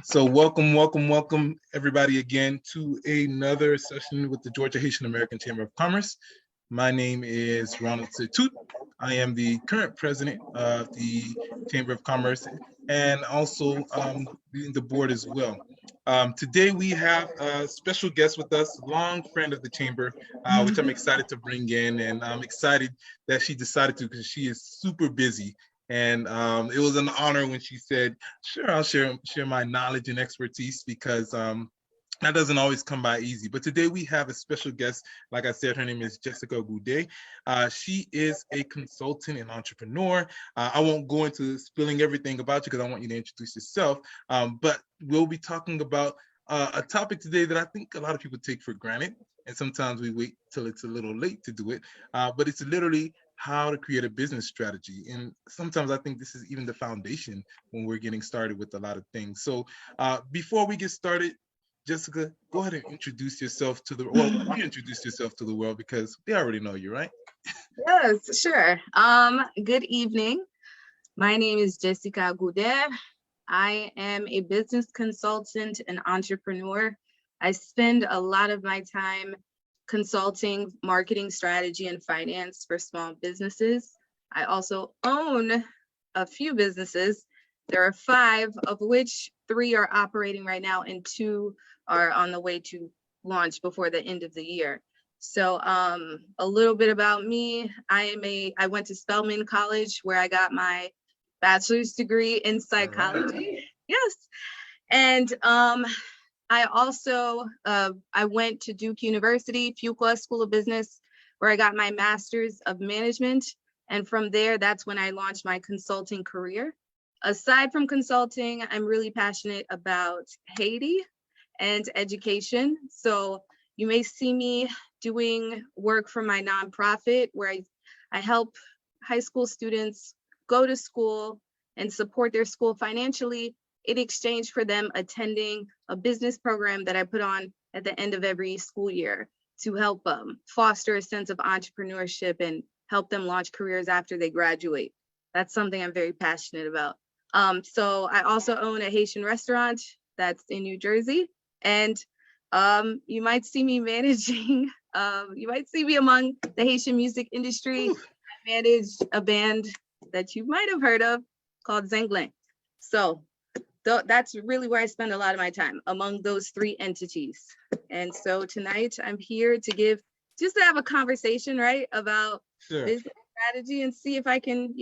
So welcome everybody again to another session with the Georgia Haitian American Chamber of Commerce. My name is Ronald Setut. I am the current president of the Chamber of Commerce and also leading the board as well. Today we have a special guest with us, long friend of the Chamber, which I'm excited to bring in, and I'm excited that she decided to because she is super busy. And it was an honor when she said, "Sure, I'll share my knowledge and expertise because that doesn't always come by easy." But today we have a special guest. Like I said, her name is Jessica Gourdet. She is a consultant and entrepreneur. I won't go into spilling everything about you because I want you to introduce yourself. But we'll be talking about a topic today that I think a lot of people take for granted. And sometimes we wait till it's a little late to do it. But it's literally how to create a business strategy. And sometimes I think this is even the foundation when we're getting started with a lot of things. So before we get started, Jessica, go ahead and introduce yourself to the reintroduce yourself to the world because they already know you, right? Yes, sure. Good evening. My name is Jessica Gourdet. I am a business consultant and entrepreneur. I spend a lot of my time consulting marketing strategy and finance for small businesses. I also own a few businesses. There are 5, of which 3 are operating right now and 2 are on the way to launch before the end of the year. So a little bit about me. I went to Spelman College where I got my bachelor's degree in psychology. Yes. And I also, I went to Duke University, Fuqua School of Business, where I got my master's of management. And from there, that's when I launched my consulting career. Aside from consulting, I'm really passionate about Haiti and education. So you may see me doing work for my nonprofit where I help high school students go to school and support their school financially in exchange for them attending a business program that I put on at the end of every school year to help foster a sense of entrepreneurship and help them launch careers after they graduate. That's something I'm very passionate about. So I also own a Haitian restaurant that's in New Jersey, and you might see me managing, you might see me among the Haitian music industry. I manage a band that you might have heard of called Zengling. So that's really where I spend a lot of my time, among those 3 entities. And so tonight I'm here to have a conversation, right, about business strategy and see if I can,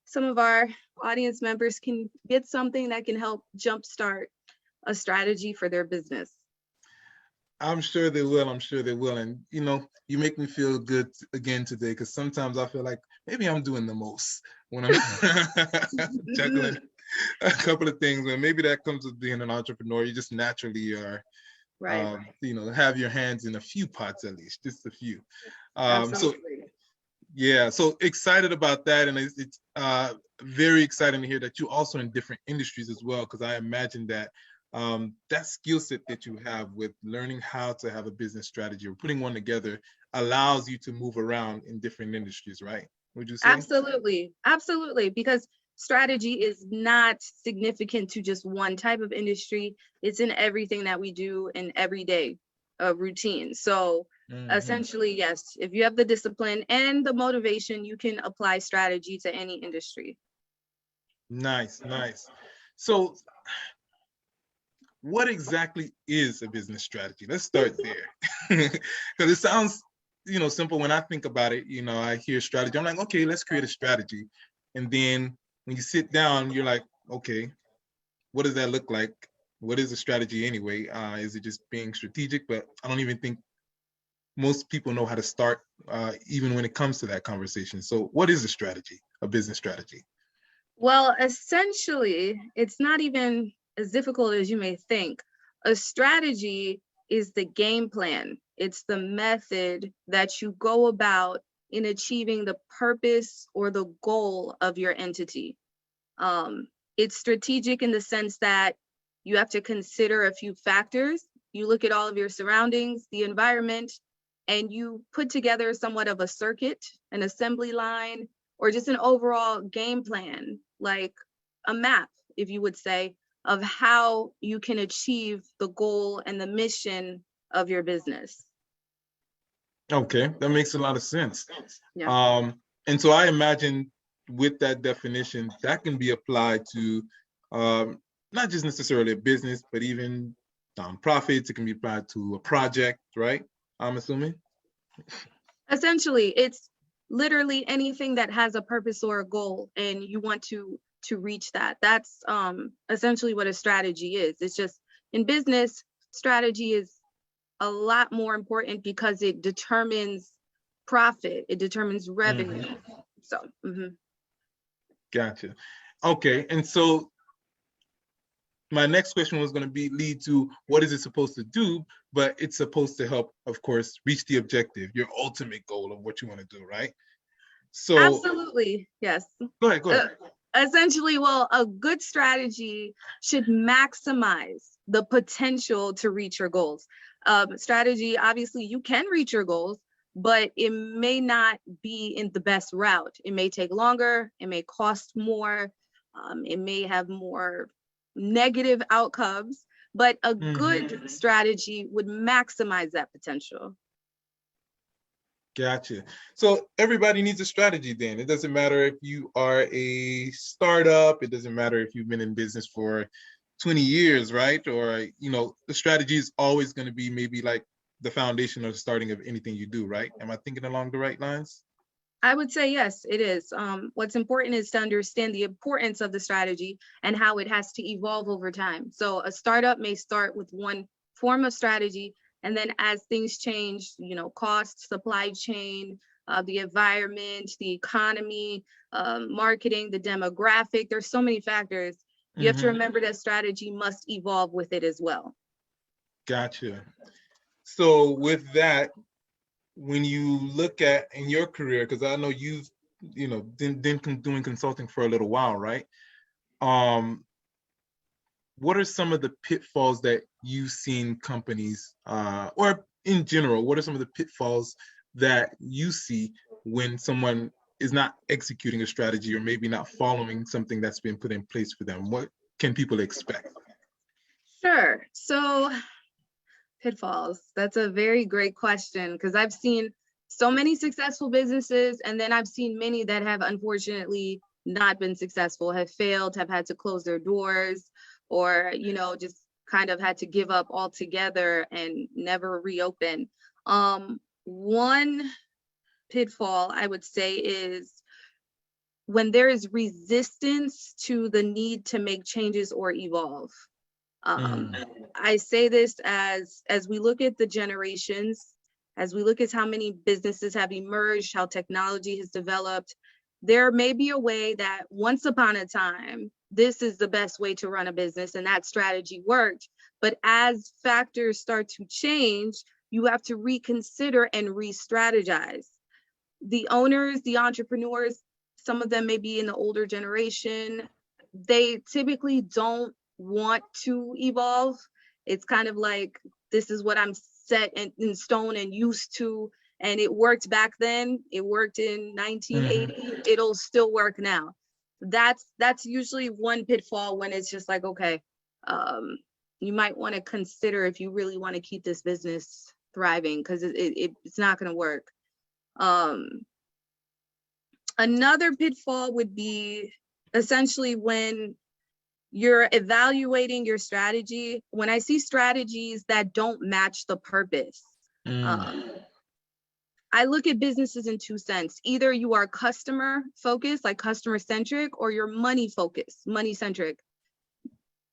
some of our audience members can get something that can help jumpstart a strategy for their business. I'm sure they will. And, you make me feel good again today because sometimes I feel like maybe I'm doing the most when I'm juggling a couple of things. And maybe that comes with being an entrepreneur. You just naturally are, right. Have your hands in a few pots at least, just a few. So excited about that. And it's very exciting to hear that you're also in different industries as well, because I imagine that that skill set that you have with learning how to have a business strategy or putting one together allows you to move around in different industries, right? Would you say? Absolutely. Because strategy is not significant to just one type of industry. It's in everything that we do in everyday routine. So essentially, yes, if you have the discipline and the motivation, you can apply strategy to any industry. Nice. So what exactly is a business strategy? Let's start there. Because it sounds, simple when I think about it. I hear strategy. I'm like, okay, let's create a strategy. And then when you sit down, you're like, okay, what does that look like? What is a strategy anyway? Is it just being strategic? But I don't even think most people know how to start, even when it comes to that conversation. So what is a strategy, a business strategy? Well, essentially, it's not even as difficult as you may think. A strategy is the game plan. It's the method that you go about in achieving the purpose or the goal of your entity. It's strategic in the sense that you have to consider a few factors. You look at all of your surroundings, the environment, and you put together somewhat of a circuit, an assembly line, or just an overall game plan, like a map, if you would say, of how you can achieve the goal and the mission of your business. Okay, that makes a lot of sense. Yeah. And so I imagine with that definition, that can be applied to not just necessarily a business, but even nonprofits. It can be applied to a project, right? I'm assuming. Essentially, it's literally anything that has a purpose or a goal, and you want to reach that. That's essentially what a strategy is. It's just in business, strategy is a lot more important because it determines profit, it determines revenue. So, Gotcha. Okay, and so my next question was going to be lead to what is it supposed to do, but it's supposed to help, of course, reach the objective, your ultimate goal of what you want to do, right? So absolutely, yes. Go ahead. Essentially, well, a good strategy should maximize the potential to reach your goals. Strategy, obviously, you can reach your goals, but it may not be in the best route. It may take longer, it may cost more, it may have more negative outcomes, but a good strategy would maximize that potential. Gotcha. So everybody needs a strategy then. It doesn't matter if you are a startup, it doesn't matter if you've been in business for 20 years, right? Or, the strategy is always going to be maybe like the foundation or the starting of anything you do, right? Am I thinking along the right lines? I would say yes, it is. What's important is to understand the importance of the strategy and how it has to evolve over time. So a startup may start with one form of strategy, and then as things change, cost, supply chain, the environment, the economy, marketing, the demographic, there's so many factors. You have to remember that strategy must evolve with it as well. Gotcha. So with that, when you look at in your career, because I know you've been doing consulting for a little while, right? What are some of the pitfalls that you've seen companies, or in general, what are some of the pitfalls that you see when someone is not executing a strategy or maybe not following something that's been put in place for them? What can people expect? Sure. So pitfalls, that's a very great question, because I've seen so many successful businesses, and then I've seen many that have unfortunately not been successful, have failed, have had to close their doors, or just kind of had to give up altogether and never reopen. One pitfall I would say is when there is resistance to the need to make changes or evolve. I say this as we look at the generations, as we look at how many businesses have emerged, how technology has developed, there may be a way that once upon a time, this is the best way to run a business and that strategy worked. But as factors start to change, you have to reconsider and re-strategize. The owners, the entrepreneurs, some of them may be in the older generation, they typically don't want to evolve. It's kind of like, this is what I'm set in stone and used to, and it worked back then, it worked in 1980, it'll still work now. That's usually one pitfall, when it's just like, okay, you might want to consider if you really want to keep this business thriving, because it's not going to work. Another pitfall would be essentially when you're evaluating your strategy. When I see strategies that don't match the purpose, I look at businesses in two senses. Either you are customer focused, like customer centric, or you're money focused, money centric.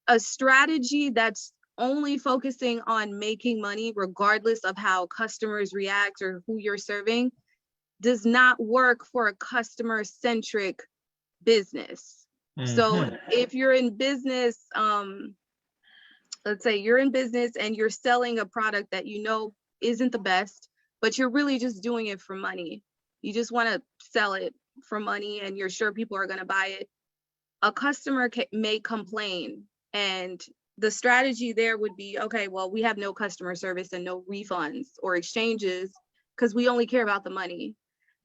A strategy that's only focusing on making money, regardless of how customers react or who you're serving, does not work for a customer centric business. So if you're in business, let's say you're in business and you're selling a product that isn't the best, but you're really just doing it for money. You just want to sell it for money and you're sure people are going to buy it. A customer may complain, and the strategy there would be, okay, well, we have no customer service and no refunds or exchanges because we only care about the money.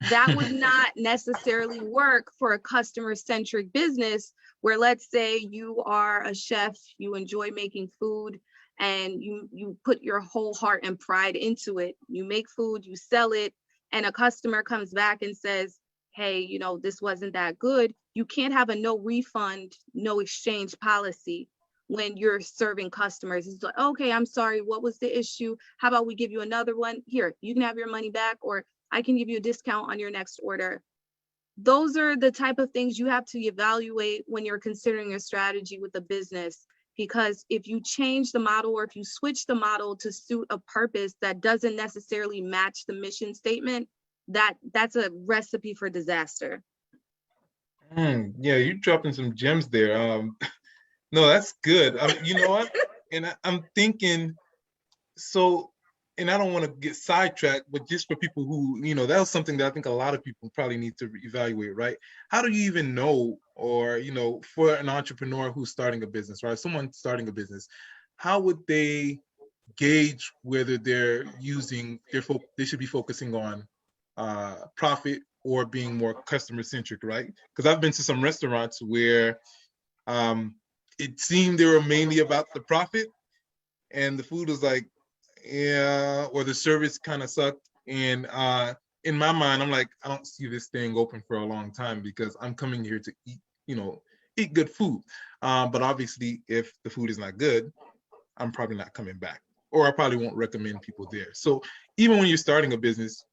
That would not necessarily work for a customer-centric business where, let's say you are a chef, you enjoy making food, and you put your whole heart and pride into it. You make food, you sell it, and a customer comes back and says, hey, you know, this wasn't that good. You can't have a no refund, no exchange policy when you're serving customers. It's like, okay, I'm sorry, what was the issue? How about we give you another one? Here, you can have your money back, or I can give you a discount on your next order. Those are the type of things you have to evaluate when you're considering a strategy with a business. Because if you change the model, or if you switch the model to suit a purpose that doesn't necessarily match the mission statement, that's a recipe for disaster. Yeah, you're dropping some gems there. No, that's good. You know what? And I'm thinking, so, and I don't want to get sidetracked, but just for people who, you know, that was something that I think a lot of people probably need to evaluate, right? How do you even know, or, you know, for an entrepreneur who's starting a business, right? Someone starting a business, how would they gauge whether they're using, they should be focusing on profit or being more customer centric, right? Because I've been to some restaurants where it seemed they were mainly about the profit, and the food was like, yeah, or the service kind of sucked. And in my mind, I'm like, I don't see this thing open for a long time because I'm coming here to eat, you know, eat good food. But obviously, if the food is not good, I'm probably not coming back, or I probably won't recommend people there. So even when you're starting a business,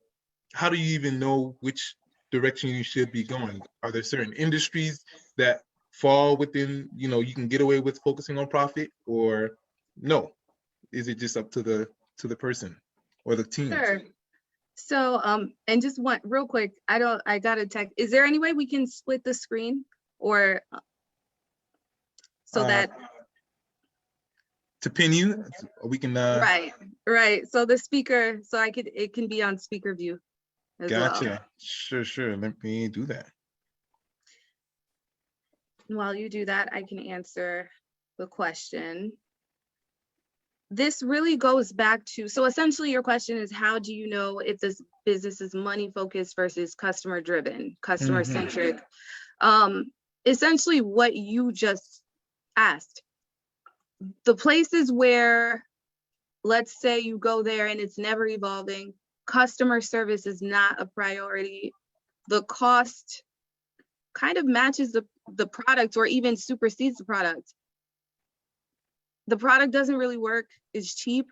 how do you even know which direction you should be going? Are there certain industries that fall within, you know, you can get away with focusing on profit, or no? Is it just up to the person or the team? Sure. So, and just one real quick, I got a text. Is there any way we can split the screen, or so that to pin you, we can right. So the speaker, so it can be on speaker view as gotcha. well. Sure. Let me do that. While you do that, I can answer the question. This really goes back to, so essentially your question is, how do you know if this business is money focused versus customer driven, customer centric? Essentially what you just asked. The places where, let's say you go there and it's never evolving, customer service is not a priority, the cost kind of matches the product or even supersedes the product. The product doesn't really work, it's cheap,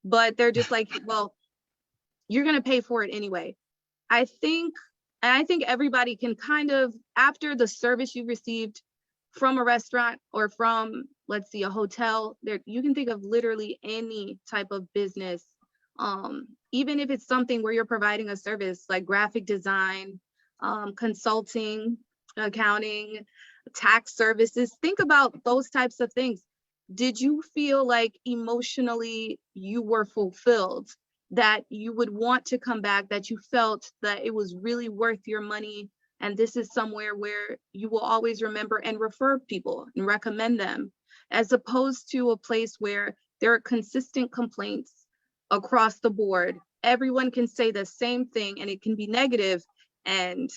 but they're just like, well, you're gonna pay for it anyway. I think everybody can kind of, after the service you received from a restaurant or from, let's see, a hotel, there, you can think of literally any type of business, even if it's something where you're providing a service like graphic design, consulting, accounting, tax services. Think about those types of things. Did you feel like emotionally you were fulfilled, that you would want to come back, that you felt that it was really worth your money, and this is somewhere where you will always remember and refer people and recommend them, as opposed to a place where there are consistent complaints across the board? Everyone can say the same thing and it can be negative, and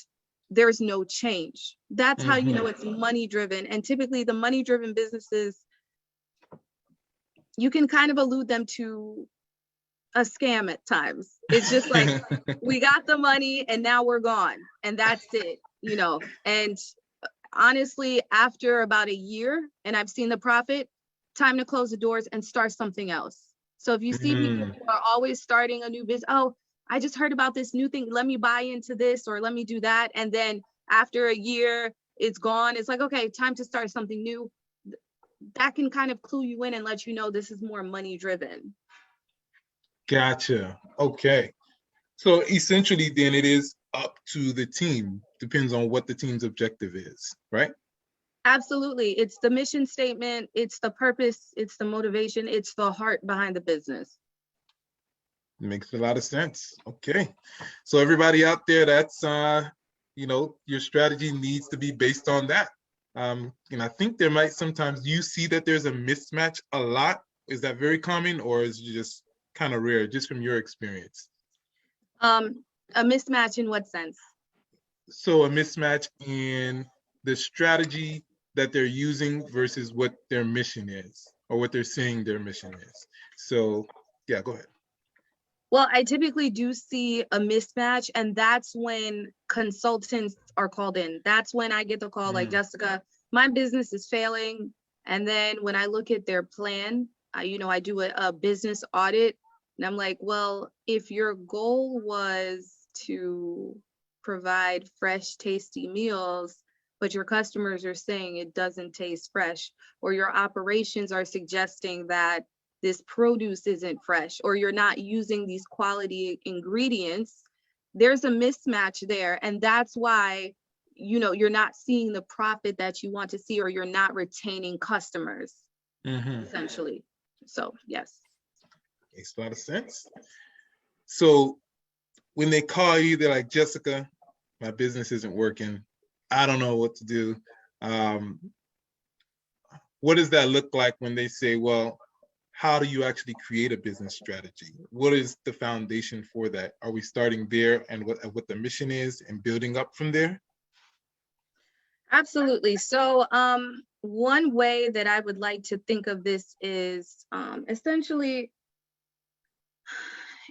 there's no change. That's how you know it's money driven. And typically the money driven businesses, you can kind of allude them to a scam at times. It's just like, we got the money and now we're gone, and that's it, you know. And honestly, after about a year and I've seen the profit, time to close the doors and start something else. So if you see people who are always starting a new business, oh, I just heard about this new thing, let me buy into this or let me do that, and then after a year it's gone, it's like, okay, time to start something new. That can kind of clue you in and let you know this is more money driven. Gotcha. Okay. So essentially then it is up to the team. Depends on what the team's objective is, right? Absolutely. It's the mission statement, it's the purpose, it's the motivation, it's the heart behind the business. Makes a lot of sense. Okay. So everybody out there, that's you know, your strategy needs to be based on that. And I think there might sometimes, you see that there's a mismatch a lot. Is that very common, or is it just kind of rare, just from your experience? A mismatch in what sense? So a mismatch in the strategy that they're using versus what their mission is, or what they're saying their mission is. So yeah, go ahead. Well, I typically do see a mismatch, and that's when consultants are called in. That's when I get the call, like, Jessica, my business is failing. And then when I look at their plan, I do a business audit, and I'm like, well, if your goal was to provide fresh, tasty meals, but your customers are saying it doesn't taste fresh, or your operations are suggesting that this produce isn't fresh, or you're not using these quality ingredients, there's a mismatch there. And that's why, you're not seeing the profit that you want to see, or you're not retaining customers, essentially. So, yes. Makes a lot of sense. So when they call you, they're like, Jessica, my business isn't working. I don't know what to do. What does that look like when they say, well, how do you actually create a business strategy? What is the foundation for that? Are we starting there and what the mission is and building up from there? Absolutely. So one way that I would like to think of this is essentially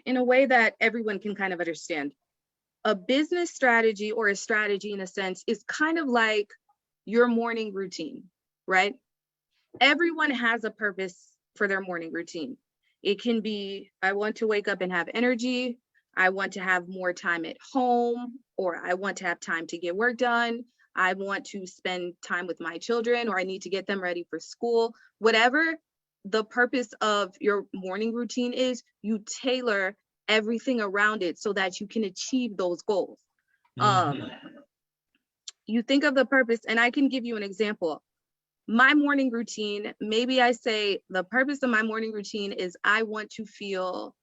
in a way that everyone can kind of understand. A business strategy, or a strategy in a sense, is kind of like your morning routine, right? Everyone has a purpose for their morning routine. It can be, I want to wake up and have energy. I want to have more time at home, or I want to have time to get work done. I want to spend time with my children, or I need to get them ready for school. Whatever the purpose of your morning routine is, you tailor everything around it so that you can achieve those goals. You think of the purpose, and I can give you an example. My morning routine, maybe I say the purpose of my morning routine is I want to feel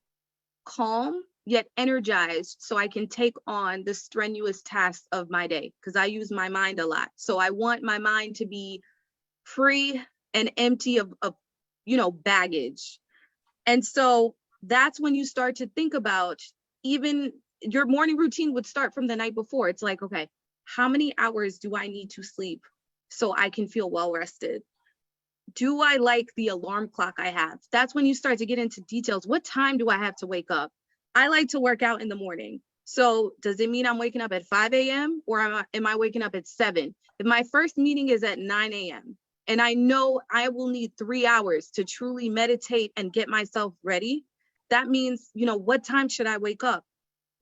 calm yet energized so I can take on the strenuous tasks of my day, because I use my mind a lot. So I want my mind to be free and empty of baggage. And so that's when you start to think about, even your morning routine would start from the night before. It's like, okay, how many hours do I need to sleep so I can feel well rested? Do I like the alarm clock I have? That's when you start to get into details. What time do I have to wake up? I like to work out in the morning. So does it mean I'm waking up at 5 a.m. or am I waking up at 7? If my first meeting is at 9 a.m. and I know I will need 3 hours to truly meditate and get myself ready, that means, what time should I wake up?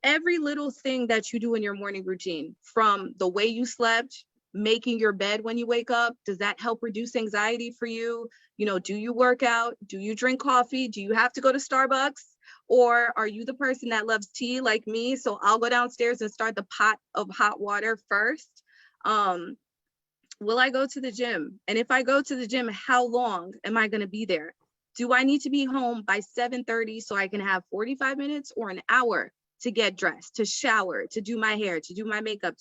Every little thing that you do in your morning routine, from the way you slept, making your bed when you wake up, does that help reduce anxiety for you? Do you work out? Do you drink coffee? Do you have to go to Starbucks? Or are you the person that loves tea like me? So I'll go downstairs and start the pot of hot water first. Will I go to the gym? And if I go to the gym, how long am I going to be there? Do I need to be home by 7:30 so I can have 45 minutes or an hour to get dressed, to shower, to do my hair, to do my makeup,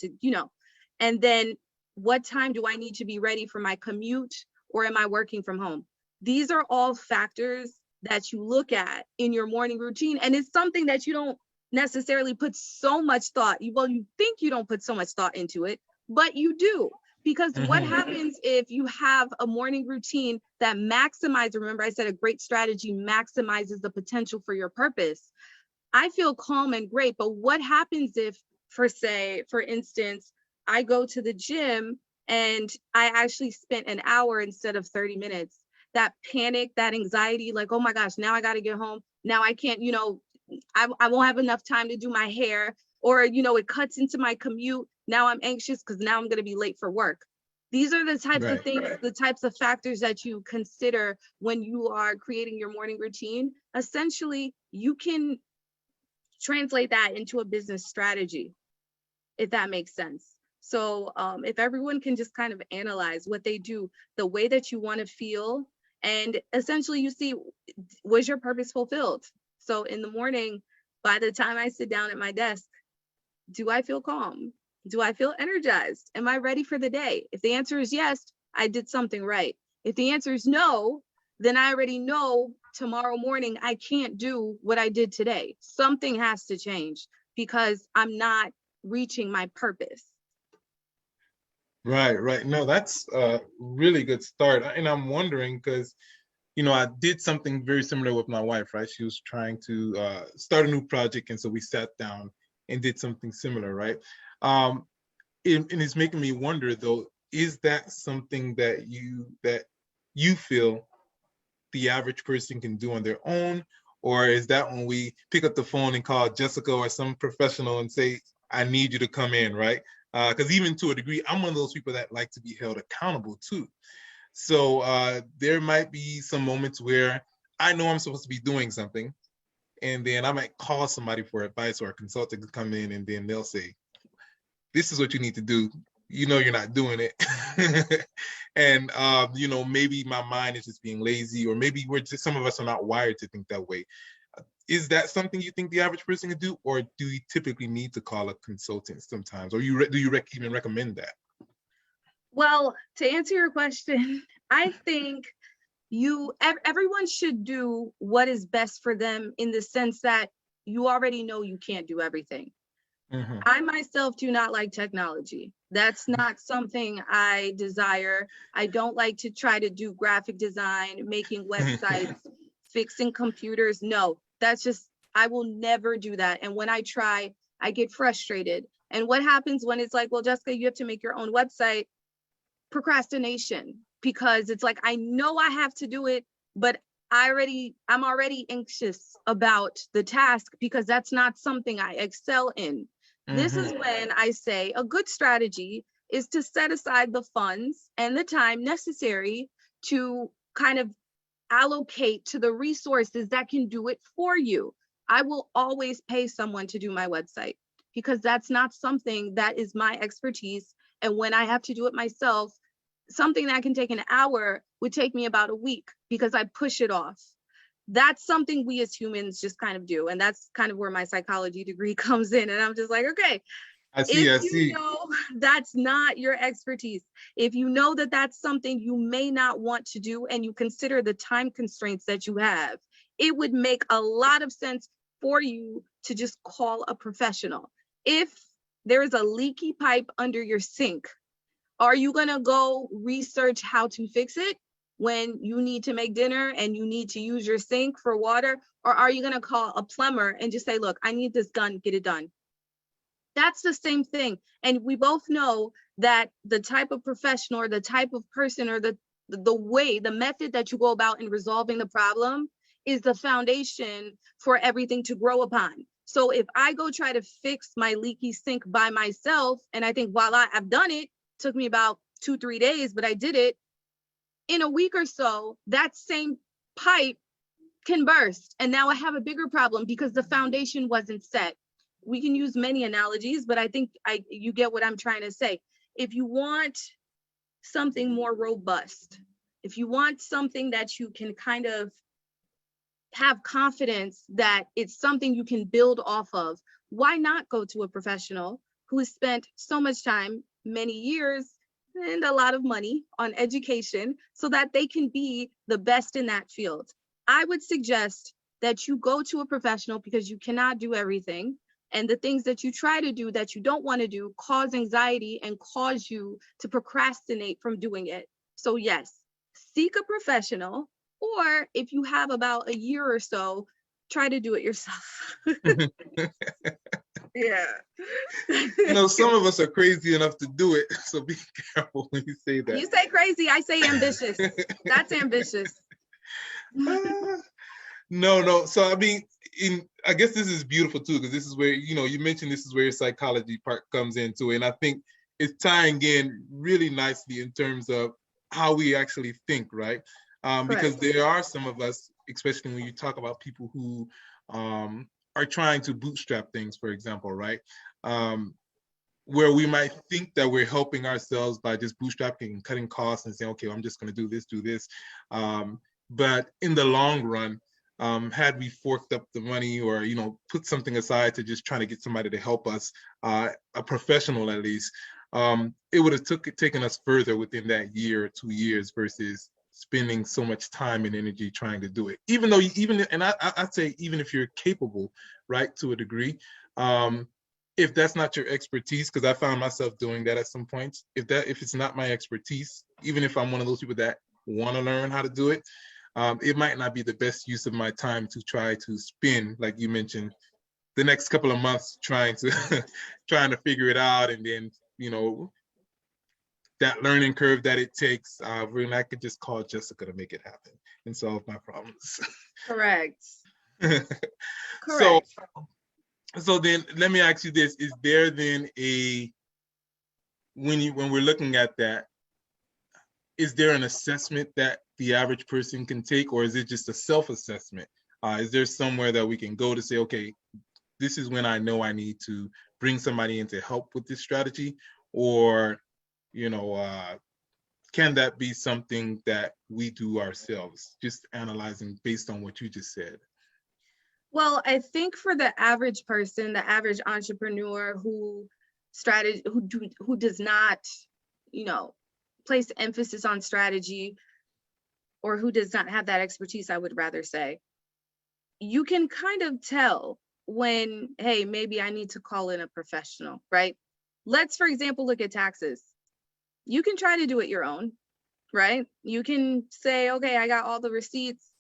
and then what time do I need to be ready for my commute, or am I working from home? These are all factors that you look at in your morning routine. And it's something that you don't necessarily put so much thought. You think you don't put so much thought into it, but you do. Because what happens if you have a morning routine that maximizes, remember I said a great strategy maximizes the potential for your purpose. I feel calm and great, but what happens if, for instance, I go to the gym and I actually spent an hour instead of 30 minutes? That panic, that anxiety, like, oh my gosh, now I got to get home. Now I can't, I won't have enough time to do my hair, or, it cuts into my commute. Now I'm anxious because now I'm going to be late for work. These are the types of things, the types of factors that you consider when you are creating your morning routine. Essentially, you can translate that into a business strategy, if that makes sense. So if everyone can just kind of analyze what they do, the way that you want to feel, and essentially you see, was your purpose fulfilled? So in the morning, by the time I sit down at my desk, do I feel calm? Do I feel energized? Am I ready for the day? If the answer is yes, I did something right. If the answer is no, then I already know tomorrow morning I can't do what I did today. Something has to change. because I'm not reaching my purpose. Right, right. No, that's a really good start. And I'm wondering because, I did something very similar with my wife, right? She was trying to start a new project. And so we sat down and did something similar, right? Um, and it's making me wonder, though, is that something that you feel the average person can do on their own? Or is that when we pick up the phone and call Jessica or some professional and say, I need you to come in, right? Because even to a degree, I'm one of those people that like to be held accountable too. So there might be some moments where I know I'm supposed to be doing something, and then I might call somebody for advice or a consultant to come in, and then they'll say, this is what you need to do. You're not doing it. And, maybe my mind is just being lazy, or maybe some of us are not wired to think that way. Is that something you think the average person can do, or do you typically need to call a consultant sometimes, or do you even recommend that? Well, to answer your question, I think everyone should do what is best for them, in the sense that you already know you can't do everything. Mm-hmm. I myself do not like technology. That's not something I desire. I don't like to try to do graphic design, making websites, fixing computers. No, I will never do that. And when I try, I get frustrated. And what happens when it's like, well, Jessica, you have to make your own website? Procrastination, because it's like, I know I have to do it, but I'm already anxious about the task, because that's not something I excel in. Mm-hmm. This is when I say a good strategy is to set aside the funds and the time necessary to kind of allocate to the resources that can do it for you. I will always pay someone to do my website, because that's not something that is my expertise. And when I have to do it myself, something that can take an hour would take me about a week, because I push it off. That's something we as humans just kind of do. And that's kind of where my psychology degree comes in. And I'm just like, okay, I see. You know that's not your expertise, if you know that that's something you may not want to do, and you consider the time constraints that you have, it would make a lot of sense for you to just call a professional. If there is a leaky pipe under your sink, are you going to go research how to fix it when you need to make dinner and you need to use your sink for water? Or are you going to call a plumber and just say, look, I need this done, get it done? That's the same thing. And we both know that the type of professional, or the type of person, or the method that you go about in resolving the problem is the foundation for everything to grow upon. So if I go try to fix my leaky sink by myself, and I think, voila, I've done it, took me about 2-3 days, but I did it, in a week or so, that same pipe can burst. And now I have a bigger problem, because the foundation wasn't set. We can use many analogies, but I think you get what I'm trying to say. If you want something more robust, if you want something that you can kind of have confidence that it's something you can build off of, why not go to a professional who has spent so much time, many years, and a lot of money on education, so that they can be the best in that field? I would suggest that you go to a professional, because you cannot do everything. And the things that you try to do that you don't want to do cause anxiety and cause you to procrastinate from doing it. So yes, seek a professional, or if you have about a year or so, try to do it yourself. Yeah. Some of us are crazy enough to do it, so be careful when you say that. You say crazy, I say ambitious. That's ambitious. No. So I mean, I guess this is beautiful too, because this is where, you mentioned this is where your psychology part comes into it. And I think it's tying in really nicely in terms of how we actually think, right? Because there are some of us, especially when you talk about people who are trying to bootstrap things, for example, right? Where we might think that we're helping ourselves by just bootstrapping and cutting costs and saying, okay, I'm just going to do this. But in the long run, had we forked up the money, or put something aside to just trying to get somebody to help us, a professional at least, it would have taken us further within that year or 2 years, versus spending so much time and energy trying to do it. Even though I'd say even if you're capable, right, to a degree, If that's not your expertise, because I found myself doing that at some points, if it's not my expertise, even if I'm one of those people that want to learn how to do it, it might not be the best use of my time to try to spend, like you mentioned, the next couple of months trying to trying to figure it out, and then that learning curve that it takes, when I could just call Jessica to make it happen and solve my problems. Correct. So, Correct. so then let me ask you this: is there then when we're looking at that, is there an assessment that the average person can take, or is it just a self-assessment? Is there somewhere that we can go to say, okay, this is when I know I need to bring somebody in to help with this strategy, or can that be something that we do ourselves, just analyzing based on what you just said? Well, I think for the average person, the average entrepreneur who does not, place emphasis on strategy, or who does not have that expertise, I would rather say, you can kind of tell when, hey, maybe I need to call in a professional, right? Let's, for example, look at taxes. You can try to do it your own, right? You can say, okay, I got all the receipts.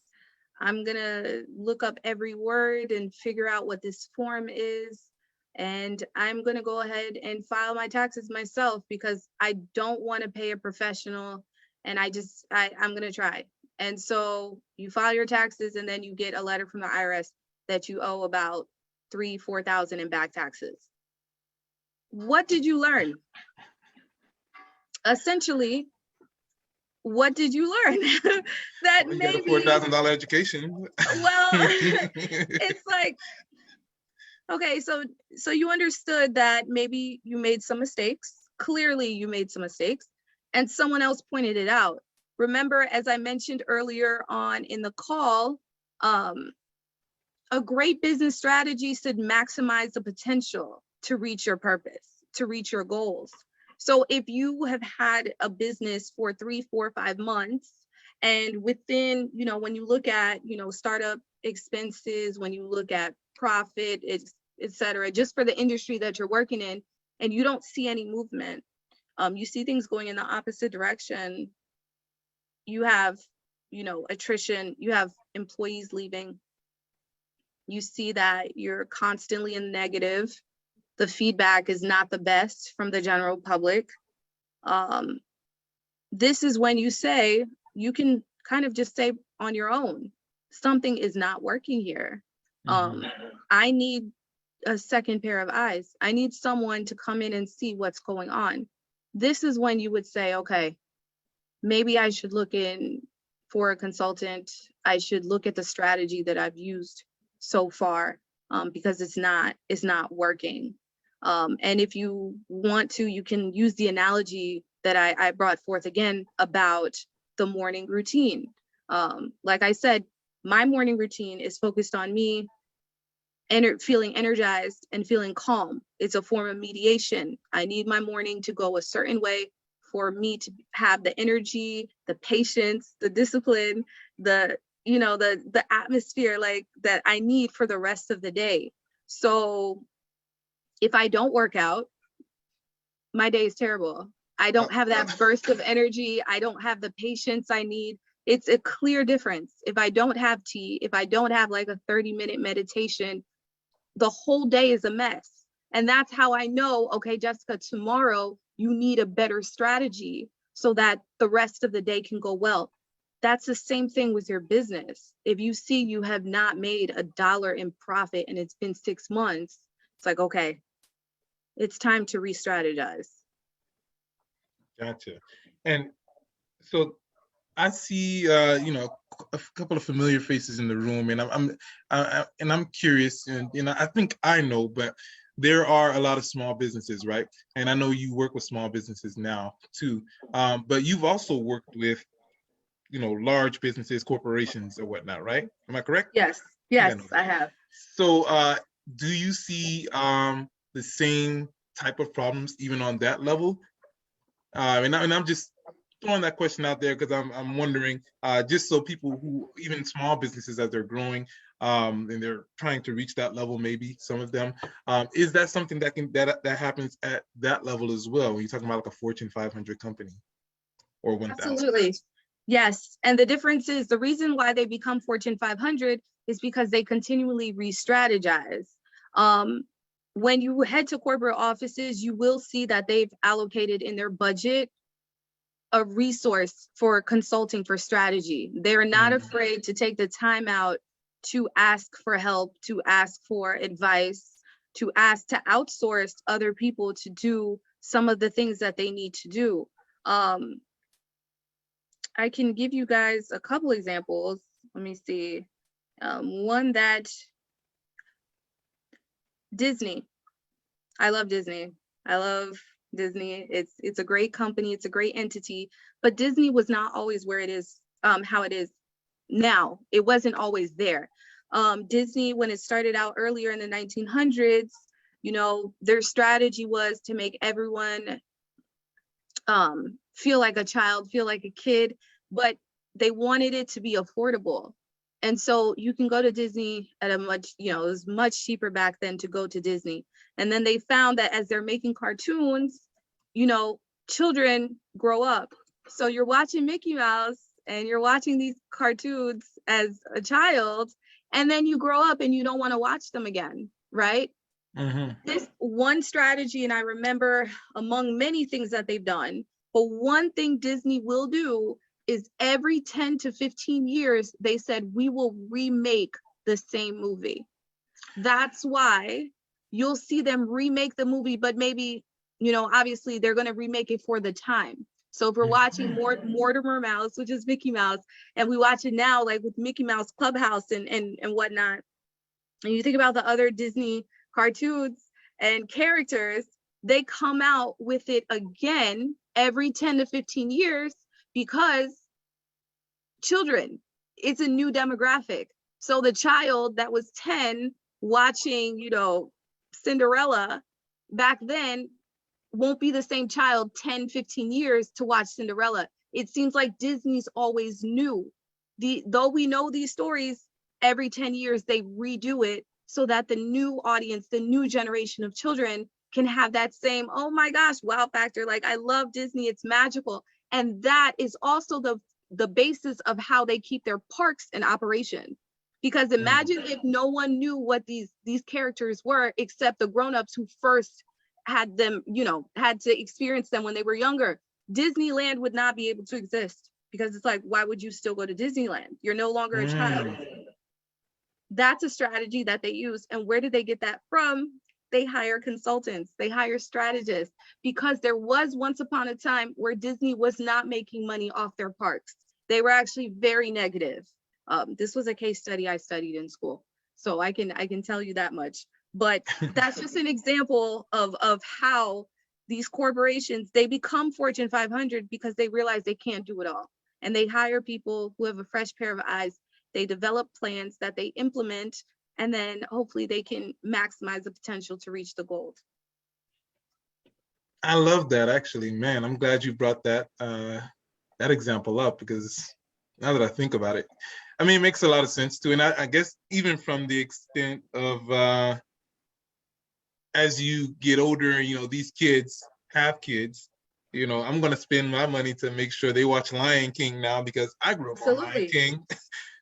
I'm going to look up every word and figure out what this form is. And I'm going to go ahead and file my taxes myself because I don't want to pay a professional. And I'm going to try. And so you file your taxes, and then you get a letter from the IRS that you owe about $3,000-4,000 in back taxes. What did you learn? Essentially, what did you learn? That you maybe got a $4,000 education. Well, it's like, okay, so you understood that maybe you made some mistakes. Clearly, you made some mistakes, and someone else pointed it out. Remember, as I mentioned earlier on in the call, a great business strategy should maximize the potential to reach your purpose, to reach your goals. So if you have had a business for 3, 4, 5 months, and within, when you look at, startup expenses, when you look at profit, et cetera, just for the industry that you're working in, and you don't see any movement, you see things going in the opposite direction. You have, attrition, you have employees leaving. You see that you're constantly in negative. The feedback is not the best from the general public. This is when you can kind of just say on your own, something is not working here. I need a second pair of eyes. I need someone to come in and see what's going on. This is when you would say, okay, maybe I should look in for a consultant. I should look at the strategy that I've used so far, because it's not working. And if you want to, you can use the analogy that I brought forth again about the morning routine. Like I said, my morning routine is focused on me feeling energized and feeling calm. It's a form of mediation. I need my morning to go a certain way for me to have the energy, the patience, the discipline, the atmosphere like that I need for the rest of the day. So if I don't work out, my day is terrible. I don't have that burst of energy. I don't have the patience I need. It's a clear difference. If I don't have tea, if I don't have like a 30-minute meditation, the whole day is a mess. And that's how I know, okay, Jessica, tomorrow you need a better strategy so that the rest of the day can go well. That's the same thing with your business. If you see you have not made $1 in profit and it's been 6 months, it's like, okay, it's time to re-strategize. Gotcha. And so I see, a couple of familiar faces in the room, and I'm curious, and I think I know, but there are a lot of small businesses, right? And I know you work with small businesses now too, but you've also worked with, large businesses, corporations, or whatnot, right? Am I correct? Yes, I have. So, do you see the same type of problems even on that level? And I'm just throwing that question out there because I'm wondering, just so people who, even small businesses as they're growing, and they're trying to reach that level, maybe some of them. Is that something that happens at that level as well, when you're talking about like a Fortune 500 company or 1,000? Absolutely. Yes. And the difference is, the reason why they become Fortune 500 is because they continually re-strategize. When you head to corporate offices, you will see that they've allocated in their budget a resource for consulting for strategy. They're not afraid to take the time out to ask for help, to ask for advice, to ask to outsource other people to do some of the things that they need to do. I can give you guys a couple examples. Let me see. One that Disney. I love Disney. I love Disney. It's a great company. It's a great entity. But Disney was not always where it is, how it is now. It wasn't always there. Disney, when it started out earlier in the 1900s, you know, their strategy was to make everyone feel like a child, feel like a kid, but they wanted it to be affordable. And so you can go to Disney at a much, you know, it was much cheaper back then to go to Disney. And then they found that as they're making cartoons, you know, children grow up. So you're watching Mickey Mouse and you're watching these cartoons as a child, and then you grow up and you don't want to watch them again, right? This one strategy, and I remember among many things that they've done, but one thing Disney will do is every 10 to 15 years, they said, we will remake the same movie. That's why you'll see them remake the movie, but maybe, you know, obviously they're going to remake it for the time. So if we're watching Mortimer Mouse, which is Mickey Mouse, and we watch it now, like with Mickey Mouse Clubhouse and whatnot, and you think about the other Disney cartoons and characters, they come out with it again every 10 to 15 years because children, it's a new demographic. So the child that was 10 watching, you know, Cinderella back then won't be the same child 10, 15 years to watch Cinderella. It seems like Disney's always new. Though we know these stories, every 10 years they redo it so that the new audience, the new generation of children can have that same, oh my gosh, wow factor. Like, I love Disney, it's magical. And that is also the basis of how they keep their parks in operation. Because imagine if no one knew what these characters were except the grown-ups who first had them, you know, had to experience them when they were younger. Disneyland would not be able to exist, because it's like, why would you still go to Disneyland? You're no longer a child. That's a strategy that they use. And where did they get that from? They hire consultants, they hire strategists, because there was once upon a time where Disney was not making money off their parks. They were actually very negative. This was a case study I studied in school, so I can tell you that much. But that's just an example of how these corporations, they become Fortune 500 because they realize they can't do it all. And they hire people who have a fresh pair of eyes. They develop plans that they implement, and then hopefully they can maximize the potential to reach the goal. I love that, actually, man. I'm glad you brought that example up, because now that I think about it, I mean, it makes a lot of sense too. And I guess even from the extent of as you get older, you know, these kids have kids, you know, I'm going to spend my money to make sure they watch Lion King now, because I grew up on Lion King.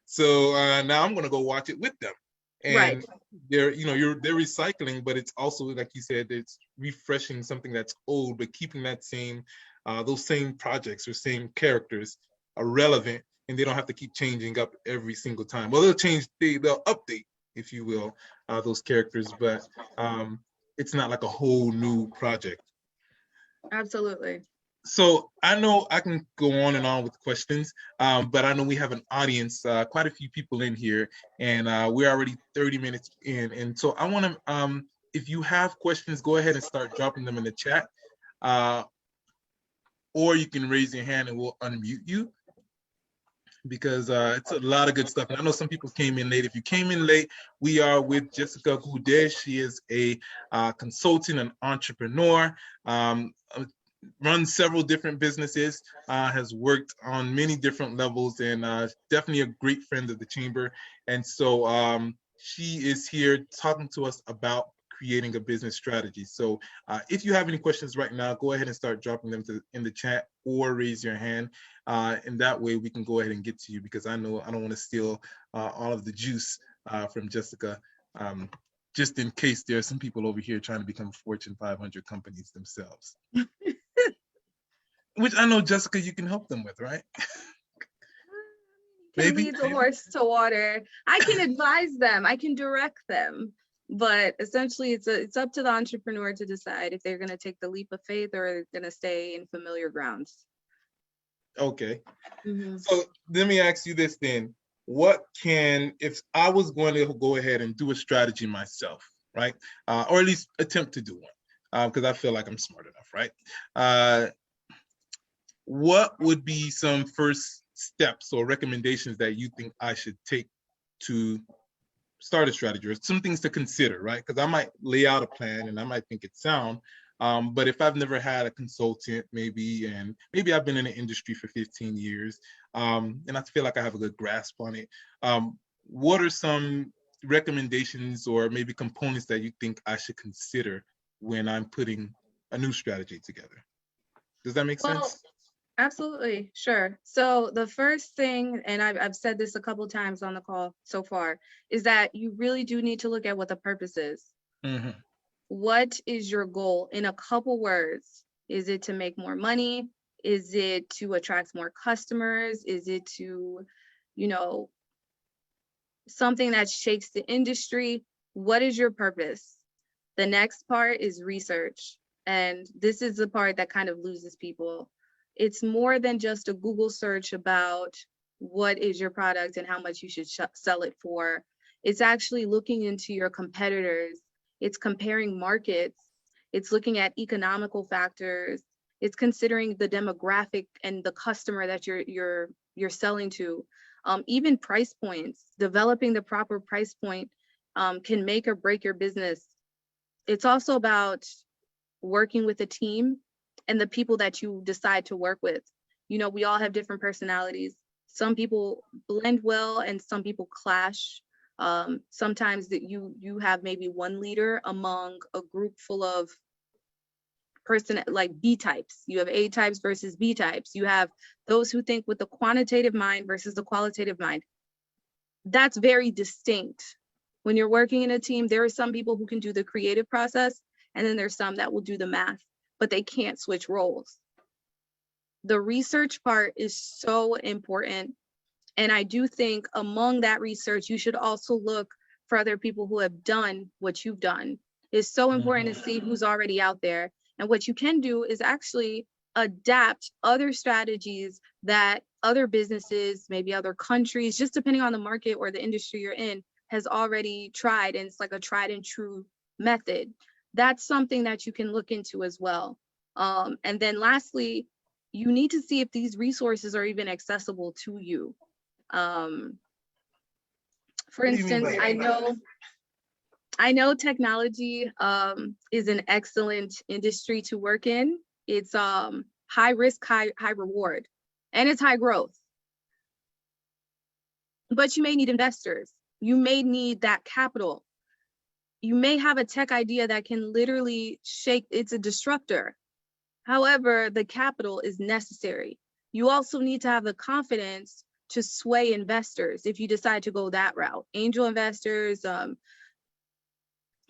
So now I'm going to go watch it with them. And they're, you know, they're recycling, but it's also, like you said, it's refreshing something that's old, but keeping that same, those same projects or same characters are relevant, and they don't have to keep changing up every single time. Well, they'll update, if you will, those characters, but it's not like a whole new project. Absolutely. So I know I can go on and on with questions, but I know we have an audience, quite a few people in here, and we're already 30 minutes in. And so I want to, if you have questions, go ahead and start dropping them in the chat, or you can raise your hand and we'll unmute you, because it's a lot of good stuff. And I know some people came in late. If you came in late, we are with Jessica Gourdet. She is a consultant and entrepreneur, runs several different businesses, has worked on many different levels, and definitely a great friend of the chamber. And so she is here talking to us about creating a business strategy. So if you have any questions right now, go ahead and start dropping them in the chat or raise your hand. And that way we can go ahead and get to you, because I know I don't want to steal all of the juice from Jessica, just in case there are some people over here trying to become Fortune 500 companies themselves. Which I know, Jessica, you can help them with, right? Can lead the horse to water. I can advise them. I can direct them. But essentially, it's up to the entrepreneur to decide if they're going to take the leap of faith or going to stay in familiar grounds. Okay. So let me ask you this then. If I was going to go ahead and do a strategy myself, right? Or at least attempt to do one, because I feel like I'm smart enough, right? What would be some first steps or recommendations that you think I should take to start a strategy, or some things to consider, right? Because I might lay out a plan and I might think it's sound, but if I've never had a consultant, maybe I've been in the industry for 15 years, and I feel like I have a good grasp on it. What are some recommendations or maybe components that you think I should consider when I'm putting a new strategy together? Does that make sense? Absolutely, sure. So the first thing, and I've said this a couple times on the call so far, is that you really do need to look at what the purpose is. What is your goal in a couple words? Is it to make more money? Is it to attract more customers? Is it to, something that shakes the industry? What is your purpose? The next part is research. And this is the part that kind of loses people. It's more than just a Google search about what is your product and how much you should sell it for. It's actually looking into your competitors. It's comparing markets. It's looking at economical factors. It's considering the demographic and the customer that you're selling to. Even price points. Developing the proper price point can make or break your business. It's also about working with a team and the people that you decide to work with. We all have different personalities. Some people blend well and some people clash. Sometimes that you have maybe one leader among a group full of like B types. You have A types versus B types. You have those who think with the quantitative mind versus the qualitative mind. That's very distinct. When you're working in a team, there are some people who can do the creative process, and then there's some that will do the math, but they can't switch roles. The research part is so important. And I do think among that research, you should also look for other people who have done what you've done. It's so important to see who's already out there. And what you can do is actually adapt other strategies that other businesses, maybe other countries, just depending on the market or the industry you're in, has already tried. And it's like a tried and true method. That's something that you can look into as well. And then lastly, you need to see if these resources are even accessible to you. For instance, I know technology is an excellent industry to work in. It's high risk, high reward, and it's high growth. But you may need investors. You may need that capital. You may have a tech idea that can literally shake, it's a disruptor. However, the capital is necessary. You also need to have the confidence to sway investors if you decide to go that route. Angel investors,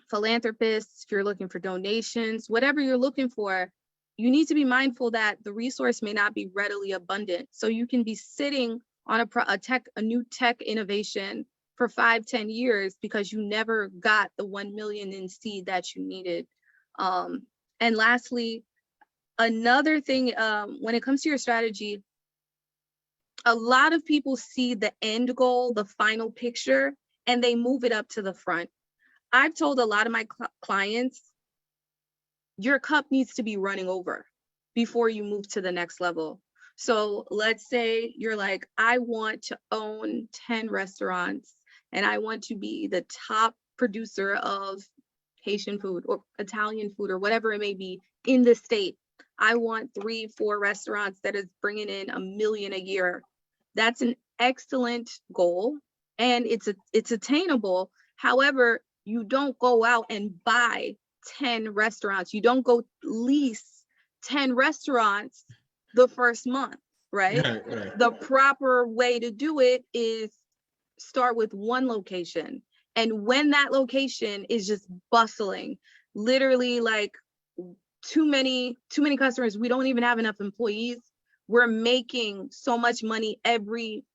philanthropists, if you're looking for donations, whatever you're looking for, you need to be mindful that the resource may not be readily abundant. So you can be sitting on a new tech innovation for 5-10 years because you never got the 1 million in seed that you needed. And lastly, another thing, when it comes to your strategy, a lot of people see the end goal, the final picture, and they move it up to the front. I've told a lot of my clients, your cup needs to be running over before you move to the next level. So let's say you're like, I want to own 10 restaurants and I want to be the top producer of Haitian food or Italian food or whatever it may be in the state. I want 3-4 restaurants that is bringing in $1 million a year. That's an excellent goal and it's attainable. However, you don't go out and buy 10 restaurants. You don't go lease 10 restaurants the first month, right? Right. The proper way to do it is start with one location. And when that location is just bustling, literally like too many customers, we don't even have enough employees. We're making so much money every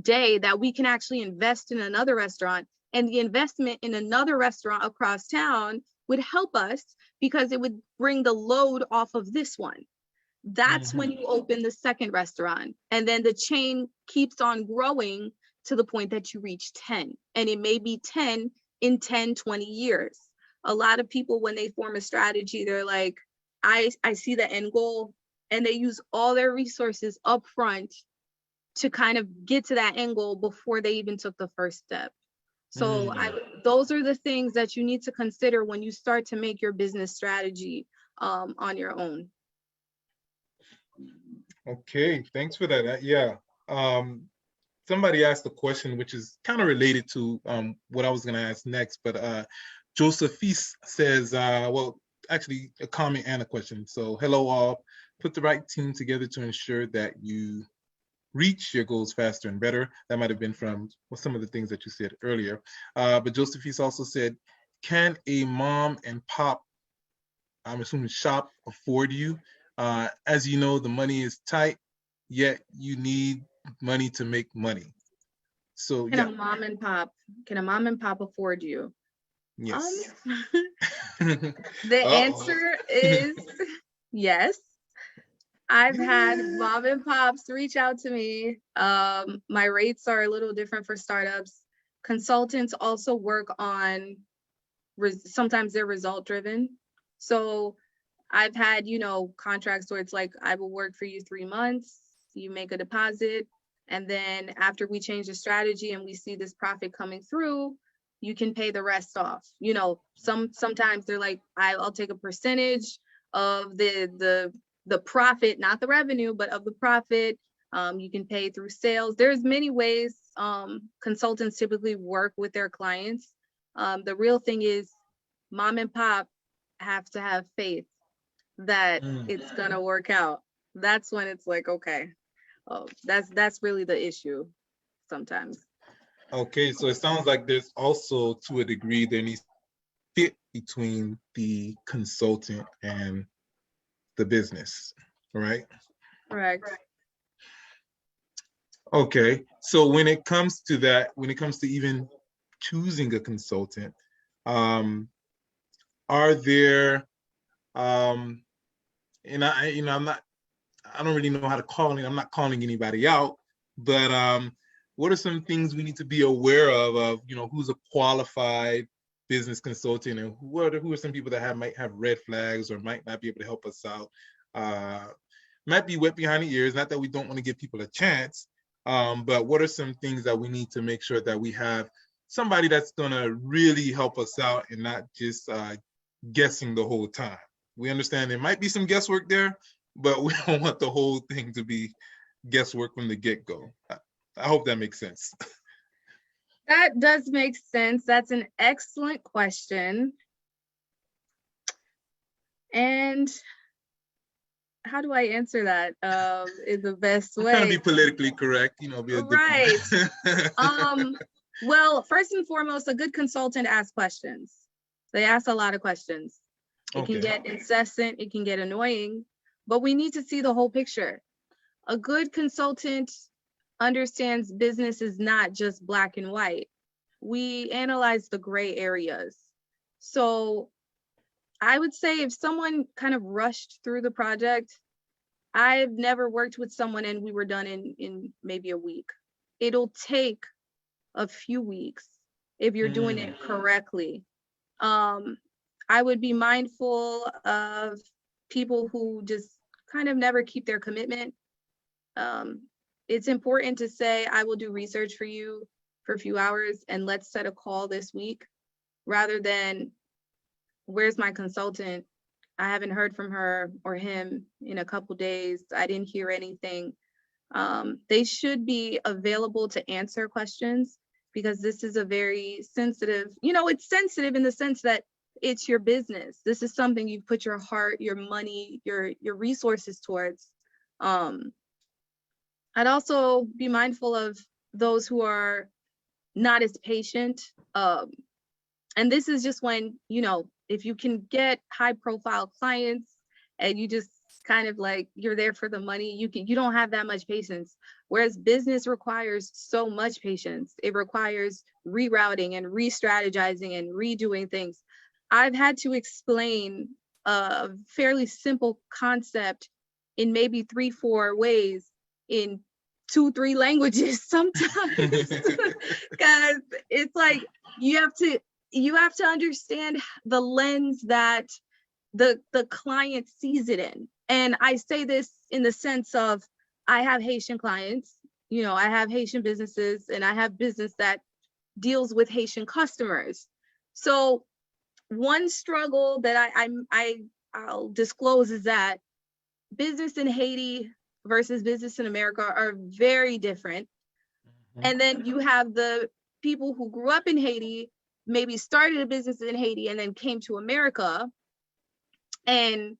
day that we can actually invest in another restaurant, and the investment in another restaurant across town would help us because it would bring the load off of this one. That's when you open the second restaurant, and then the chain keeps on growing to the point that you reach 10, and it may be 10 in 10, 20 years. A lot of people, when they form a strategy, they're like, I see the end goal, and they use all their resources up front to kind of get to that end goal before they even took the first step. So those are the things that you need to consider when you start to make your business strategy on your own. Okay, thanks for that. Yeah. Somebody asked a question which is kind of related to what I was going to ask next, but Josephine says, well, actually a comment and a question. So, hello all, put the right team together to ensure that you reach your goals faster and better. That might have been from some of the things that you said earlier. But Josephine also said, can a mom and pop, I'm assuming shop, afford you? As you know, the money is tight, yet you need money to make money. So can a mom and pop afford you? Yes. The answer is yes. I've had mom and pops reach out to me. My rates are a little different for startups. Consultants also work on, sometimes they're result driven. So I've had, contracts where it's like, I will work for you 3 months, you make a deposit, and then after we change the strategy and we see this profit coming through, you can pay the rest off. Sometimes they're like, I'll take a percentage of the profit, not the revenue, but of the profit. You can pay through sales. There's many ways consultants typically work with their clients. The real thing is mom and pop have to have faith that it's gonna work out. That's when it's like, okay, that's really the issue sometimes. Okay, so it sounds like there's also, to a degree, there needs to be fit between the consultant and the business, right? Correct. Okay, so when it comes to that, when it comes to even choosing a consultant, are there, and I don't really know how to call it. I'm not calling anybody out, but what are some things we need to be aware of who's a qualified business consultant, and who are some people that might have red flags or might not be able to help us out? Might be wet behind the ears, not that we don't want to give people a chance, but what are some things that we need to make sure that we have somebody that's gonna really help us out and not just guessing the whole time? We understand there might be some guesswork there, but we don't want the whole thing to be guesswork from the get-go. I hope that makes sense. That does make sense. That's an excellent question. And how do I answer that in the best way? Trying to be politically correct, be a right. Well, first and foremost, a good consultant asks questions. They ask a lot of questions. It can get incessant, it can get annoying, but we need to see the whole picture. A good consultant understands business is not just black and white. We analyze the gray areas. So I would say if someone kind of rushed through the project, I've never worked with someone and we were done in maybe a week. It'll take a few weeks if you're doing it correctly. I would be mindful of people who just kind of never keep their commitment. It's important to say, I will do research for you for a few hours and let's set a call this week, rather than, where's my consultant? I haven't heard from her or him in a couple days. I didn't hear anything. They should be available to answer questions. because this is a very sensitive, it's sensitive in the sense that it's your business. This is something you put your heart, your money, your resources towards. I'd also be mindful of those who are not as patient. And this is just when, if you can get high profile clients and you just kind of like, you're there for the money, you don't have that much patience. Whereas business requires so much patience. It requires rerouting and re-strategizing and redoing things. I've had to explain a fairly simple concept in maybe 3-4 ways in 2-3 languages sometimes, because it's like you have to understand the lens that the client sees it in. And I say this in the sense of, I have Haitian clients, I have Haitian businesses, and I have business that deals with Haitian customers. So one struggle that I'll disclose is that business in Haiti versus business in America are very different. And then you have the people who grew up in Haiti, maybe started a business in Haiti and then came to America, and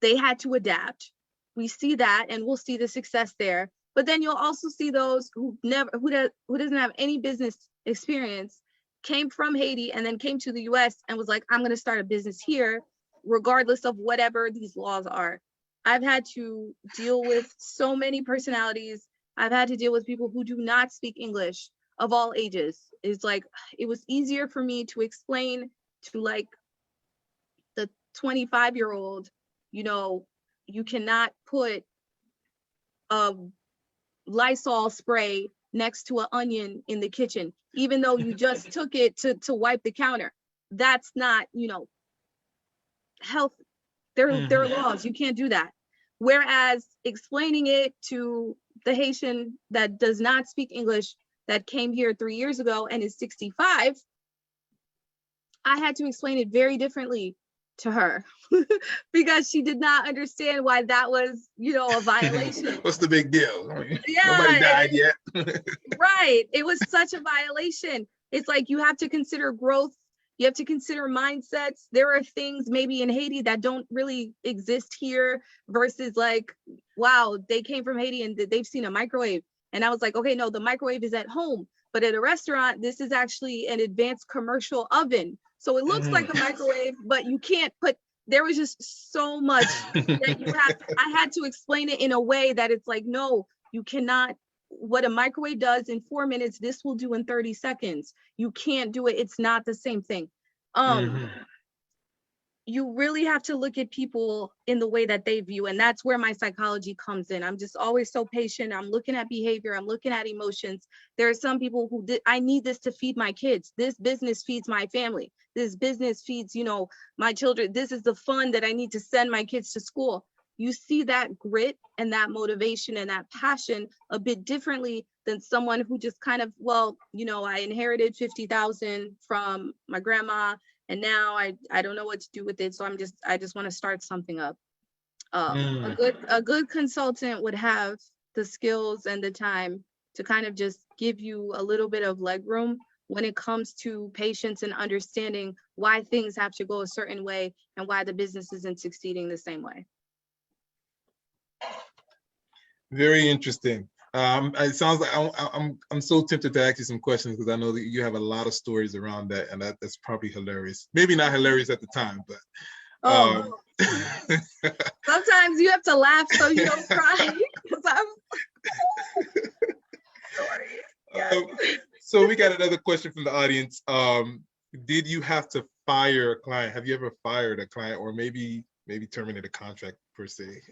they had to adapt. We see that, and we'll see the success there. But then you'll also see those who doesn't have any business experience, came from Haiti and then came to the US and was like, I'm going to start a business here, regardless of whatever these laws are. I've had to deal with so many personalities. I've had to deal with people who do not speak English, of all ages. It's like, it was easier for me to explain to like the 25-year-old, you cannot put a Lysol spray next to an onion in the kitchen, even though you just took it to wipe the counter. That's not, health. There are laws. You can't do that. Whereas explaining it to the Haitian that does not speak English, that came here 3 years ago and is 65, I had to explain it very differently to her because she did not understand why that was, a violation. What's the big deal? Yeah, nobody died yet. Right. It was such a violation. It's like, you have to consider growth. You have to consider mindsets. There are things maybe in Haiti that don't really exist here versus like, wow, they came from Haiti and they've seen a microwave. And I was like, okay, no, the microwave is at home. But at a restaurant, this is actually an advanced commercial oven. So it looks like a microwave, but you can't put, there was just so much that I had to explain it in a way that it's like, no, you cannot, what a microwave does in 4 minutes, this will do in 30 seconds. You can't do it. It's not the same thing. You really have to look at people in the way that they view. And that's where my psychology comes in. I'm just always so patient. I'm looking at behavior. I'm looking at emotions. There are some people who I need this to feed my kids. This business feeds my family. This business feeds, my children. This is the fund that I need to send my kids to school. You see that grit and that motivation and that passion a bit differently than someone who just kind of, I inherited 50,000 from my grandma, and now I don't know what to do with it. So I just want to start something up. A good consultant would have the skills and the time to kind of just give you a little bit of leg room when it comes to patience and understanding why things have to go a certain way and why the business isn't succeeding the same way. Very interesting. It sounds like I'm so tempted to ask you some questions because I know that you have a lot of stories around that, and that's probably hilarious. Maybe not hilarious at the time, but sometimes you have to laugh so you don't cry. Sorry. Yeah. So we got another question from the audience. Did you have to fire a client? Have you ever fired a client, or maybe terminate a contract per se?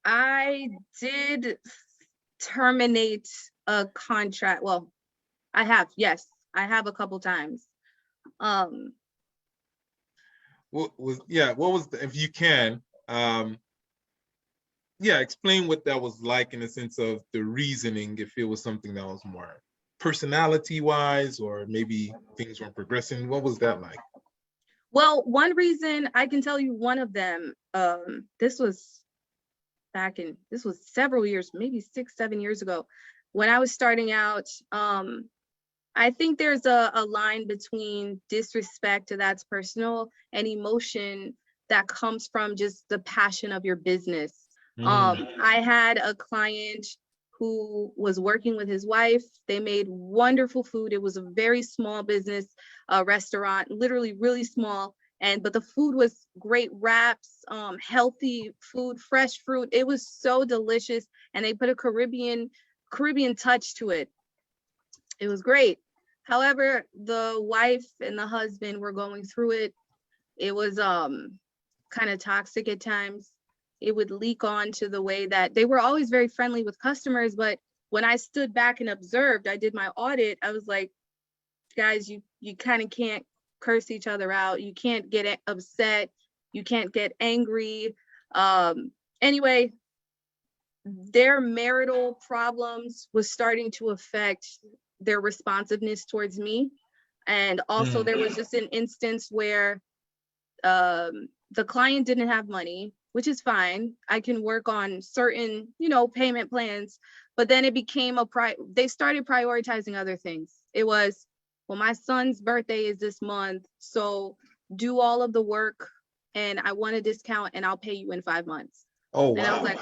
I did terminate a contract. Well, I have, yes, I have a couple times. What was if you can, explain what that was like in the sense of the reasoning, if it was something that was more personality wise, or maybe things weren't progressing. What was that like? Well, one reason I can tell you, one of them, this was back in, this was several years, maybe 6, 7 years ago, when I was starting out. I think there's a line between disrespect that's personal and emotion that comes from just the passion of your business. I had a client who was working with his wife. They made wonderful food. It was a very small business, restaurant, literally really small. But the food was great wraps, healthy food, fresh fruit. It was so delicious. And they put a Caribbean touch to it. It was great. However, the wife and the husband were going through it. It was kind of toxic at times. It would leak on to the way that they were always very friendly with customers. But when I stood back and observed, I did my audit, I was like, guys, you kind of can't curse each other out. You can't get upset. You can't get angry. Anyway, their marital problems was starting to affect their responsiveness towards me. And also there was just an instance where the client didn't have money, which is fine. I can work on certain, payment plans, but then it became they started prioritizing other things. It was, well, my son's birthday is this month, so do all of the work and I want a discount and I'll pay you in 5 months. Oh, wow. And I was like,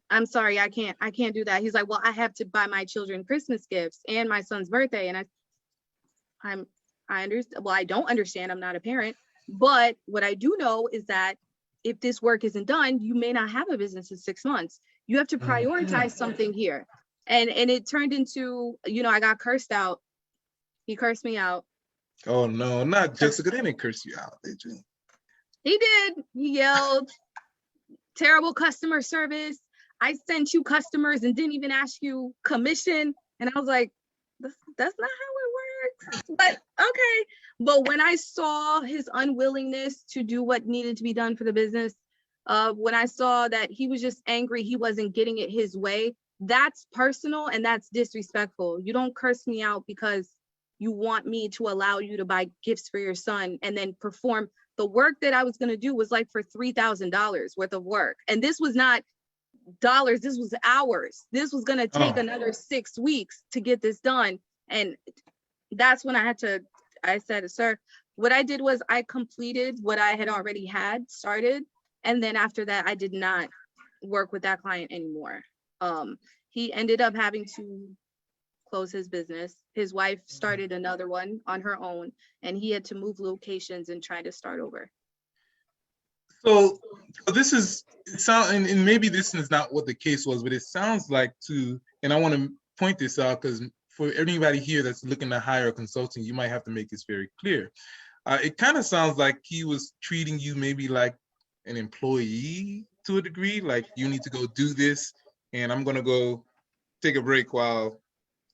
I'm sorry, I can't do that. He's like, well, I have to buy my children Christmas gifts and my son's birthday. And I understand. Well, I don't understand. I'm not a parent, but what I do know is that if this work isn't done, you may not have a business in 6 months. You have to prioritize something here. And it turned into, I got cursed out. He cursed me out. Oh no, not Jessica. They didn't curse you out, did you? He did. He yelled, terrible customer service. I sent you customers and didn't even ask you commission. And I was like, that's not how it works. But okay. But when I saw his unwillingness to do what needed to be done for the business, when I saw that he was just angry, he wasn't getting it his way, that's personal and that's disrespectful. You don't curse me out because you want me to allow you to buy gifts for your son and then perform the work that I was going to do was like for $3,000 worth of work. And this was not dollars, this was hours. This was going to take another 6 weeks to get this done. And that's when I said, sir, what I did was I completed what I had already had started. And then after that, I did not work with that client anymore. He ended up having to close his business. His wife started another one on her own, and he had to move locations and try to start over. So this is, and maybe this is not what the case was, but it sounds like and I want to point this out because for anybody here that's looking to hire a consultant, you might have to make this very clear. It kind of sounds like he was treating you maybe like an employee to a degree, like you need to go do this, and I'm going to go take a break while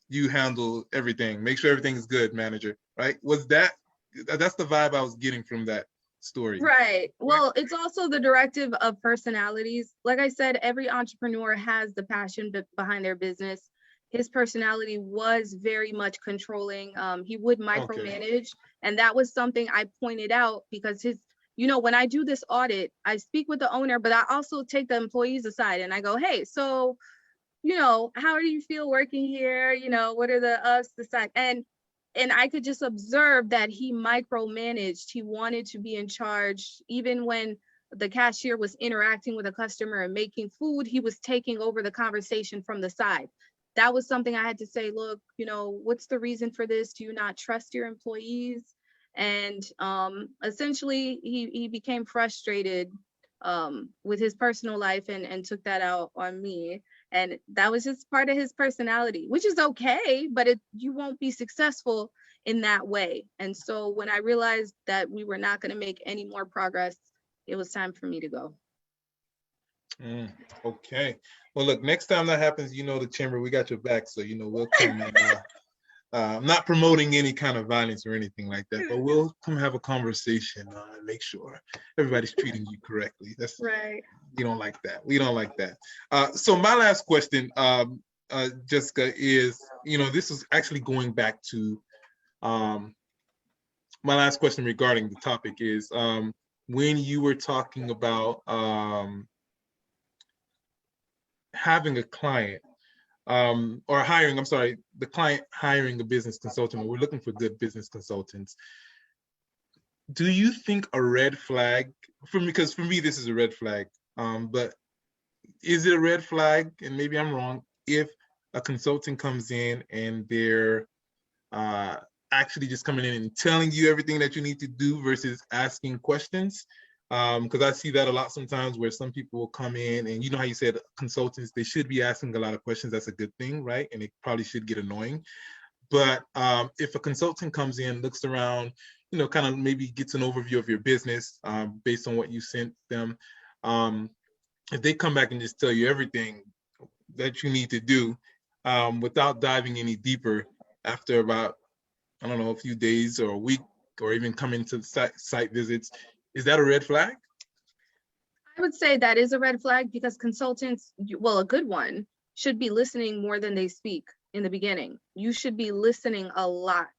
you handle everything. Make sure everything is good, manager, right? That's the vibe I was getting from that story. Right. Well, it's also the directive of personalities. Like I said, every entrepreneur has the passion behind their business. His personality was very much controlling. He would micromanage. And that was something I pointed out because when I do this audit, I speak with the owner, but I also take the employees aside and I go, hey, so, how do you feel working here? What are the side? And I could just observe that he micromanaged. He wanted to be in charge. Even when the cashier was interacting with a customer and making food, he was taking over the conversation from the side. That was something I had to say, look, what's the reason for this? Do you not trust your employees? And essentially, he became frustrated with his personal life and took that out on me. And that was just part of his personality, which is okay, but you won't be successful in that way. And so when I realized that we were not going to make any more progress, it was time for me to go. Okay. Well, look, next time that happens, the chamber, we got your back. So, we'll come and I'm not promoting any kind of violence or anything like that, but we'll come have a conversation and make sure everybody's treating you correctly. That's right. We don't like that. We don't like that. So my last question, Jessica, is, this is actually going back to my last question regarding the topic is when you were talking about having a client or hiring, I'm sorry, the client hiring a business consultant, we're looking for good business consultants. Do you think a red flag, because for me, this is a red flag, but is it a red flag, and maybe I'm wrong, if a consultant comes in and they're actually just coming in and telling you everything that you need to do versus asking questions? Because I see that a lot sometimes where some people will come in and, you know how you said consultants, they should be asking a lot of questions. That's a good thing, right? And it probably should get annoying. But if a consultant comes in, looks around, you know, kind of maybe gets an overview of your business based on what you sent them, if they come back and just tell you everything that you need to do without diving any deeper after about, I don't know, a few days or a week or even coming to site visits, is that a red flag? I would say that is a red flag because consultants, well, a good one, should be listening more than they speak in the beginning. You should be listening a lot.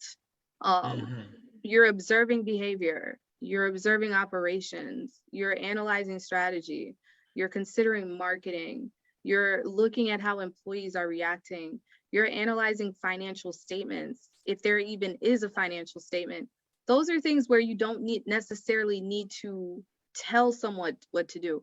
You're observing behavior, you're observing operations, you're analyzing strategy, you're considering marketing, you're looking at how employees are reacting, you're analyzing financial statements, if there even is a financial statement. Those are things where you don't necessarily need to tell someone what to do.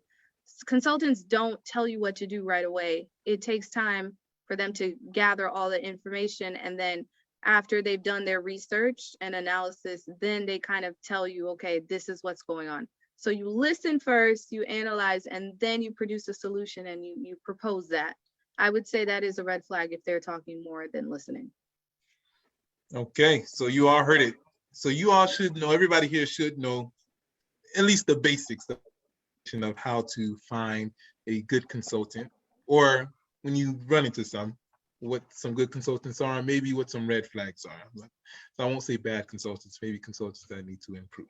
Consultants don't tell you what to do right away. It takes time for them to gather all the information, and then after they've done their research and analysis, then they kind of tell you, okay, this is what's going on. So you listen first, you analyze, and then you produce a solution and you propose that. I would say that is a red flag if they're talking more than listening. Okay, so you all heard it. So you all should know, everybody here should know at least the basics of how to find a good consultant, or when you run into some, what some good consultants are, and maybe what some red flags are. So I won't say bad consultants, maybe consultants that need to improve.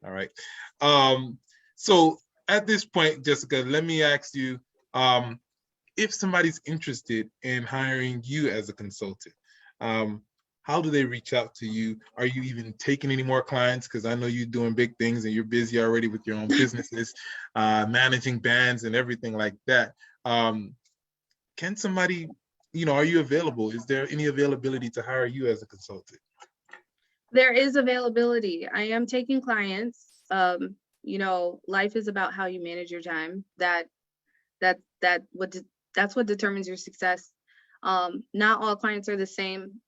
All right. So at this point, Jessica, let me ask you, if somebody's interested in hiring you as a consultant, how do they reach out to you? Are you even taking any more clients? Because I know you're doing big things and you're busy already with your own businesses, managing bands and everything like that. Can somebody, you know, are you available? Is there any availability to hire you as a consultant? There is availability. I am taking clients. You know, life is about how you manage your time. That's what determines your success. Not all clients are the same.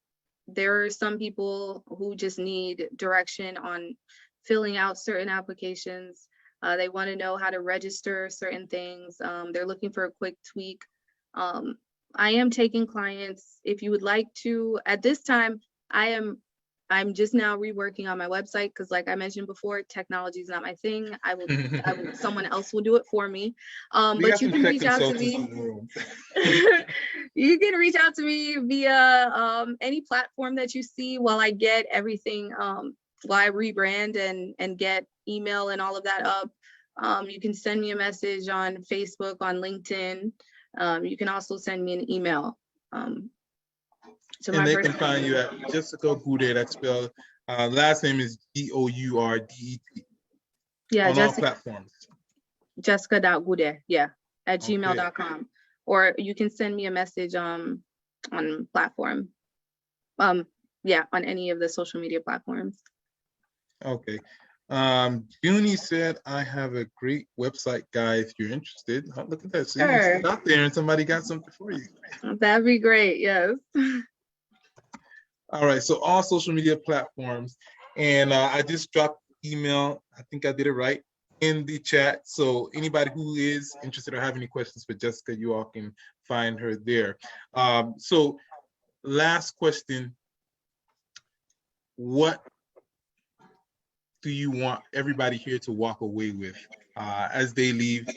There are some people who just need direction on filling out certain applications. They want to know how to register certain things. They're looking for a quick tweak. I am taking clients. If you would like to, at this time, I'm just now reworking on my website because, like I mentioned before, technology is not my thing. Someone else will do it for me. But you can reach out to me. You can reach out to me via any platform that you see while I get everything, while I rebrand and get email and all of that up. You can send me a message on Facebook, on LinkedIn. You can also send me an email. And they can find you at Jessica Gourdet. That's spelled, last name is Gourdet. Yeah, on all platforms. Jessica.Gourdet, yeah, at Okay. gmail.com. Or you can send me a message on platform. Yeah, on any of the social media platforms. Okay. Junie said, I have a great website, guy, if you're interested. Oh, look at that. So Sure. you out there and somebody got something for you. That'd be great, yes. All right, so all social media platforms. And I just dropped email, I think I did it right, in the chat. So anybody who is interested or have any questions for Jessica, you all can find her there. So last question, what do you want everybody here to walk away with as they leave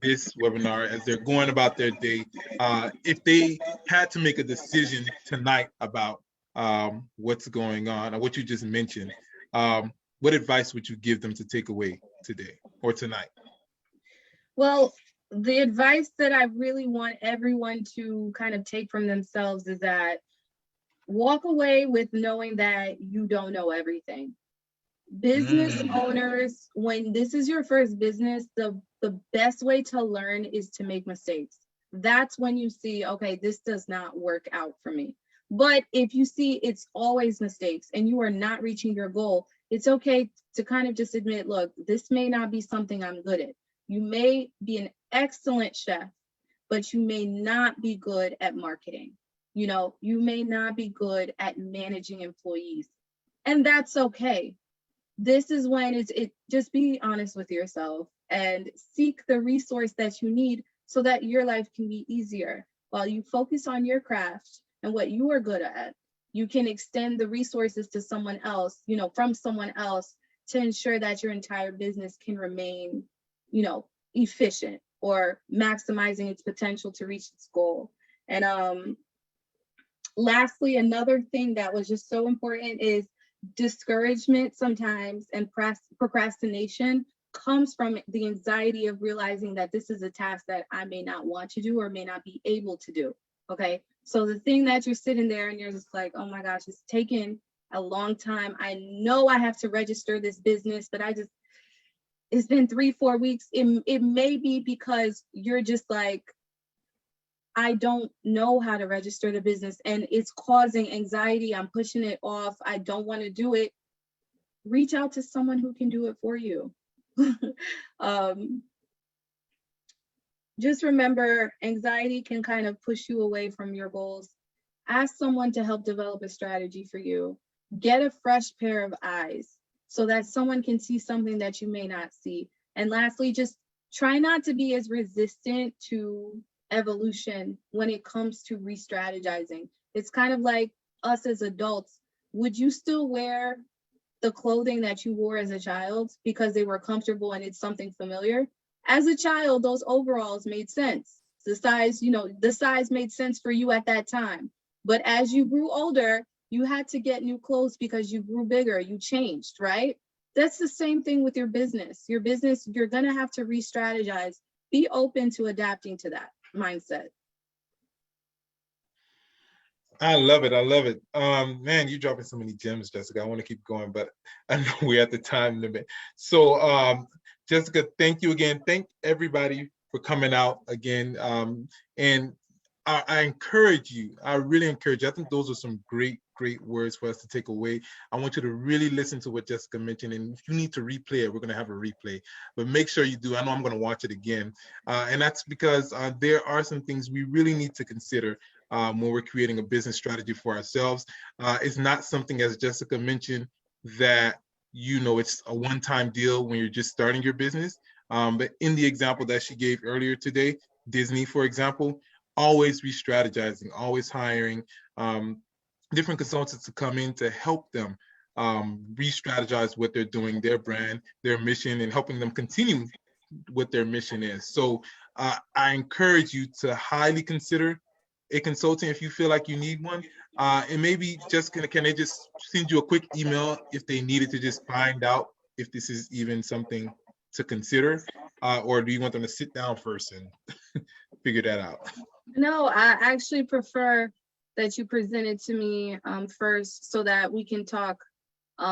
this webinar, as they're going about their day? If they had to make a decision tonight about what's going on or what you just mentioned, what advice would you give them to take away today or tonight? Well, the advice that I really want everyone to kind of take from themselves is that walk away with knowing that you don't know everything. Business owners, when this is your first business, the best way to learn is to make mistakes. that's when you see, okay, this does not work out for me. But if you see it's always mistakes and you are not reaching your goal, it's okay to kind of just admit, look, this may not be something I'm good at. You may be an excellent chef, but you may not be good at marketing. You know, you may not be good at managing employees, and that's okay. This is when it just be honest with yourself and seek the resource that you need so that your life can be easier. While you focus on your craft and what you are good at, you can extend the resources to someone else, you know, from someone else, to ensure that your entire business can remain, you know, efficient or maximizing its potential to reach its goal. And lastly, another thing that was just so important is discouragement sometimes and procrastination comes from the anxiety of realizing that this is a task that I may not want to do or may not be able to do. Okay. So the thing that you're sitting there and you're just like, oh my gosh, it's taken a long time. I know I have to register this business, but it's been 3-4 weeks. It may be because you're just like, I don't know how to register the business and it's causing anxiety. I'm pushing it off. I don't want to do it. Reach out to someone who can do it for you. Just remember, anxiety can kind of push you away from your goals. Ask someone to help develop a strategy for you. Get a fresh pair of eyes so that someone can see something that you may not see. And lastly, just try not to be as resistant to evolution when it comes to re-strategizing. It's kind of like us as adults. Would you still wear the clothing that you wore as a child because they were comfortable and it's something familiar? As a child, those overalls made sense. The size, you know, the size made sense for you at that time. But as you grew older, you had to get new clothes because you grew bigger, you changed, right? That's the same thing with your business. Your business, you're gonna have to re-strategize. Be open to adapting to that mindset. I love it. I love it. Man, you're dropping so many gems, Jessica. I want to keep going, but I know we're at the time limit. So, Jessica, thank you again. Thank everybody for coming out again. And I encourage you. I really encourage you. I think those are some great words for us to take away. I want you to really listen to what Jessica mentioned. And if you need to replay it, we're going to have a replay. But make sure you do. I know I'm going to watch it again. And that's because there are some things we really need to consider when we're creating a business strategy for ourselves. It's not something, as Jessica mentioned, that, you know, it's a one-time deal when you're just starting your business. But in the example that she gave earlier today, Disney, for example, always re-strategizing, always hiring different consultants to come in to help them re-strategize what they're doing, their brand, their mission, and helping them continue what their mission is. So I encourage you to highly consider a consultant if you feel like you need one. And maybe just can they just send you a quick email if they needed to just find out if this is even something to consider, or do you want them to sit down first and figure that out? No, I actually prefer that you present it to me first so that we can talk,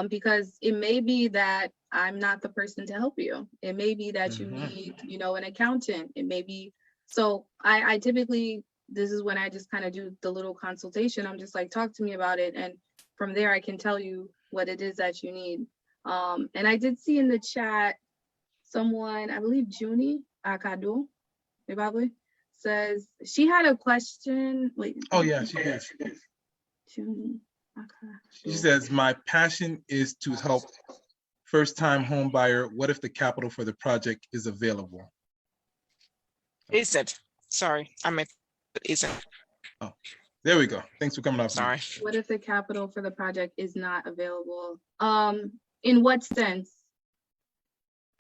because it may be that I'm not the person to help you. It may be that you need, you know, an accountant. It may be, so I typically, this is when I just kind of do the little consultation. I'm just like, talk to me about it. And from there, I can tell you what it is that you need. And I did see in the chat, someone, I believe Junie Akadu, probably, says she had a question. Wait. Oh yeah, she did. Junie Akadu. She says, my passion is to help first-time home buyer. What if the capital for the project is available? Isn't. Sorry, I meant isn't. Oh, there we go. Thanks for coming off. Sorry. What if the capital for the project is not available? In what sense?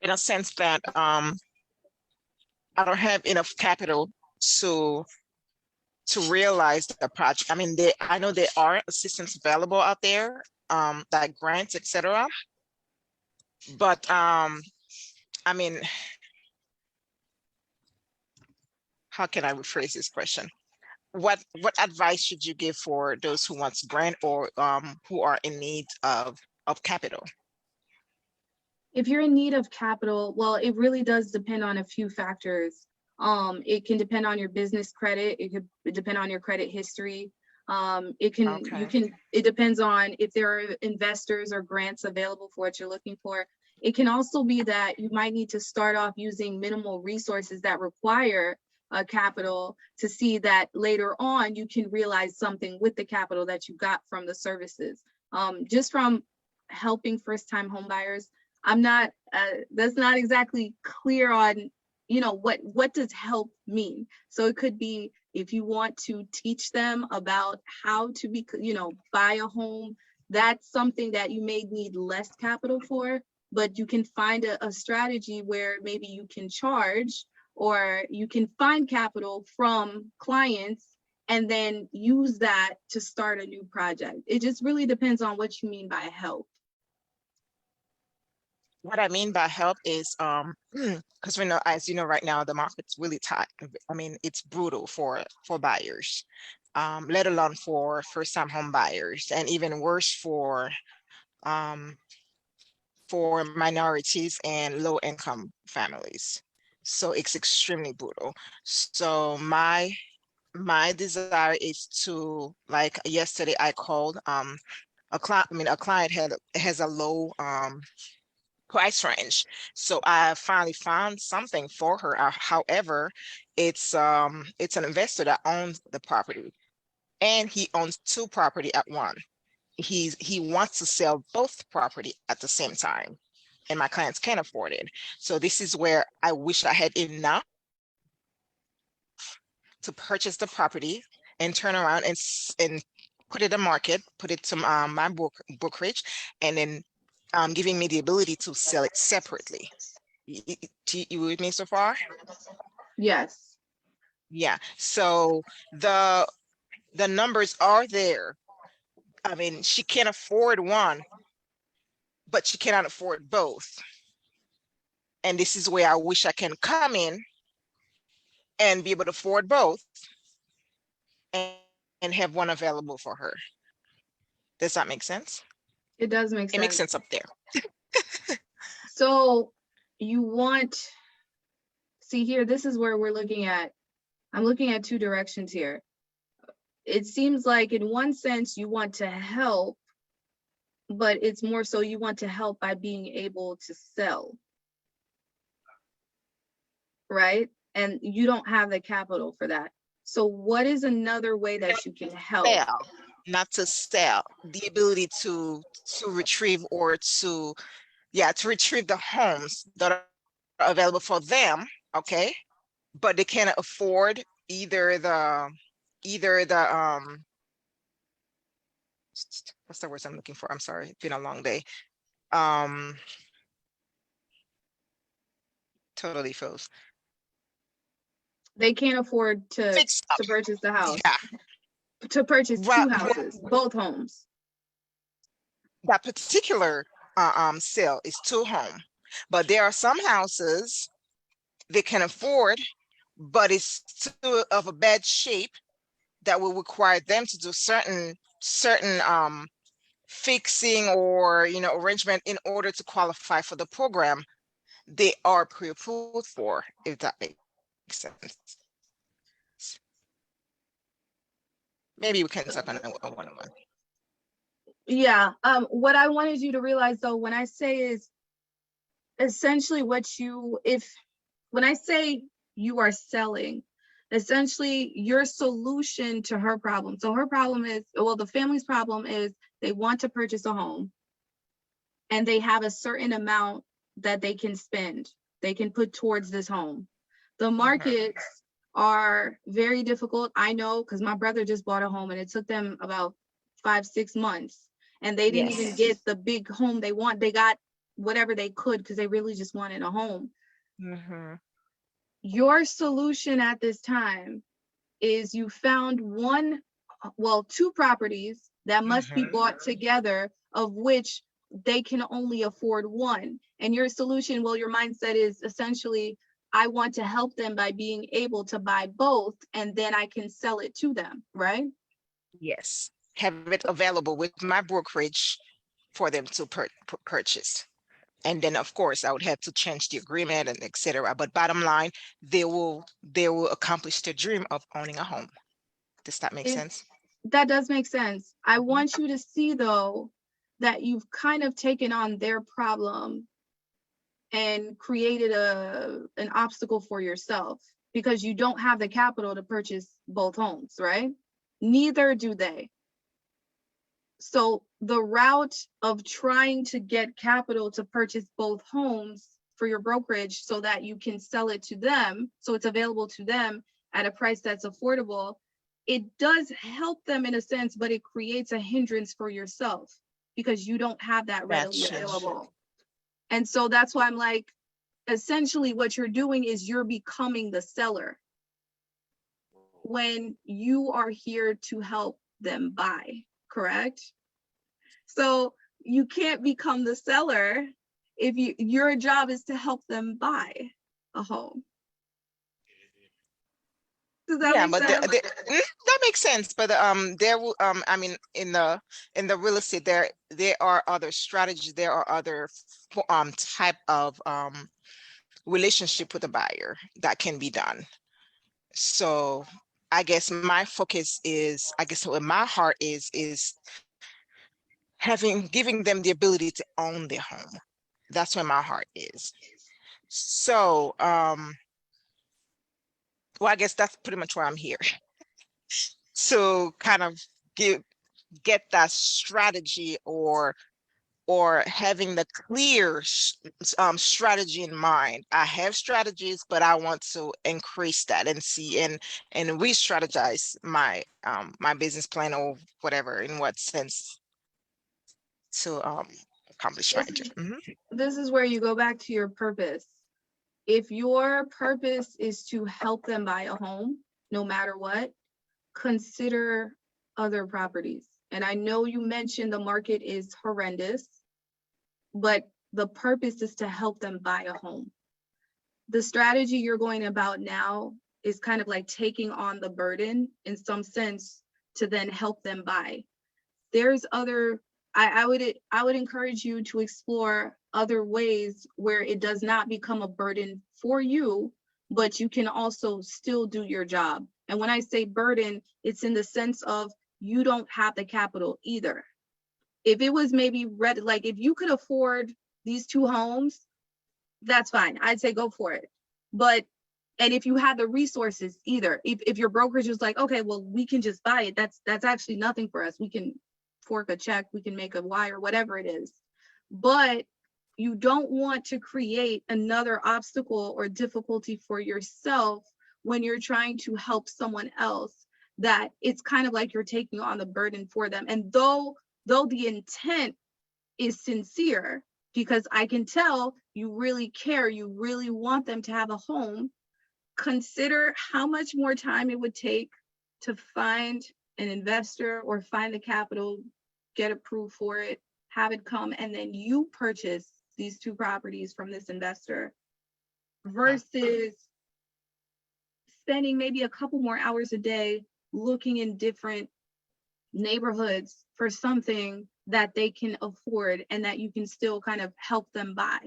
In a sense that I don't have enough capital to realize the project. I mean, I know there are assistance available out there, like grants, etc. But I mean, how can I rephrase this question? What advice should you give for those who want grant or who are in need of capital? If you're in need of capital, well, it really does depend on a few factors. It can depend on your business credit. It could depend on your credit history. It depends on if there are investors or grants available for what you're looking for. It can also be that you might need to start off using minimal resources that require capital to see that later on you can realize something with the capital that you got from the services. Just from helping first-time home buyers, that's not exactly clear on, what does help mean? So it could be if you want to teach them about how to buy a home, that's something that you may need less capital for, but you can find a strategy where maybe you can charge, or you can find capital from clients and then use that to start a new project. It just really depends on what you mean by help. What I mean by help is, because we know, as you know, right now the market's really tight. I mean, it's brutal for buyers, let alone for first-time home buyers, and even worse for minorities and low-income families. So it's extremely brutal. So my desire is to, like yesterday, I called a client has a low price range. So I finally found something for her. However, it's an investor that owns the property, and he owns two property at one. He wants to sell both property at the same time, and my clients can't afford it. So this is where I wish I had enough to purchase the property and turn around and put it in market, put it to my brokerage, and then giving me the ability to sell it separately. You with me so far? Yes. Yeah. So the numbers are there. I mean, she can't afford one, but she cannot afford both. And this is where I wish I can come in and be able to afford both and have one available for her. Does that make sense? It does make sense. It makes sense up there. So see here, this is where I'm looking at two directions here. It seems like in one sense you want to help, but it's more so you want to help by being able to sell, right? And you don't have the capital for that. So what is another way that you can help? Not to sell, the ability to retrieve or to retrieve the homes that are available for them, okay? But they can't afford either the what's the words I'm looking for? I'm sorry, it's been a long day. Totally froze. They can't afford to purchase the house. Yeah. To purchase two houses, both homes. That particular sale is two home, but there are some houses they can afford, but it's too of a bad shape that will require them to do certain fixing or arrangement in order to qualify for the program they are pre-approved for, if that makes sense. Maybe we can talk on a one-on-one. Yeah. What I wanted you to realize though, when I say is essentially when I say you are selling, essentially your solution to her problem. So her problem is, the family's problem is they want to purchase a home and they have a certain amount that they can spend, they can put towards this home. The markets are very difficult. I know, because my brother just bought a home and it took them about 5-6 months and they didn't even get the big home they want. They got whatever they could because they really just wanted a home. Your solution at this time is you found two properties that must be bought together, of which they can only afford one. And your solution, your mindset is essentially, I want to help them by being able to buy both, and then I can sell it to them, right? Yes, have it available with my brokerage for them to purchase. And then of course I would have to change the agreement and etc. But bottom line, they will accomplish their dream of owning a home. Does that make sense? That does make sense. I Mhm. want you to see though that you've kind of taken on their problem and created an obstacle for yourself because you don't have the capital to purchase both homes, right? Neither do they. So the route of trying to get capital to purchase both homes for your brokerage so that you can sell it to them, so it's available to them at a price that's affordable, it does help them in a sense, but it creates a hindrance for yourself because you don't have that readily Gotcha. available. And so that's why I'm like, essentially what you're doing is you're becoming the seller when you are here to help them buy, correct? So you can't become the seller if your job is to help them buy a home. Does that Yeah, make but sense? that makes sense. But there will I mean in the real estate there are other strategies. There are other type of relationship with the buyer that can be done. So I guess my focus is, I guess what my heart is giving them the ability to own their home. That's where my heart is. So well, I guess that's pretty much why I'm here. To kind of get that strategy or having the clear strategy in mind. I have strategies, but I want to increase that and see and re-strategize my my business plan or whatever, in what sense to accomplish my dream. Mhm. This is where you go back to your purpose. If your purpose is to help them buy a home, no matter what, consider other properties. And I know you mentioned the market is horrendous, but the purpose is to help them buy a home. The strategy you're going about now is kind of like taking on the burden in some sense to then help them buy. There's other, I would encourage you to explore other ways where it does not become a burden for you, but you can also still do your job. And when I say burden, it's in the sense of you don't have the capital either. If it was maybe like if you could afford these two homes, that's fine. I'd say go for it. But, and if you had the resources either, if your brokerage was like, okay, well, we can just buy it. That's actually nothing for us. We can fork a check, we can make a wire, whatever it is. But you don't want to create another obstacle or difficulty for yourself when you're trying to help someone else, that it's kind of like you're taking on the burden for them. And though the intent is sincere, because I can tell you really care, you really want them to have a home, consider how much more time it would take to find an investor or find the capital, get approved for it, have it come, and then you purchase these two properties from this investor versus spending maybe a couple more hours a day looking in different neighborhoods for something that they can afford and that you can still kind of help them buy.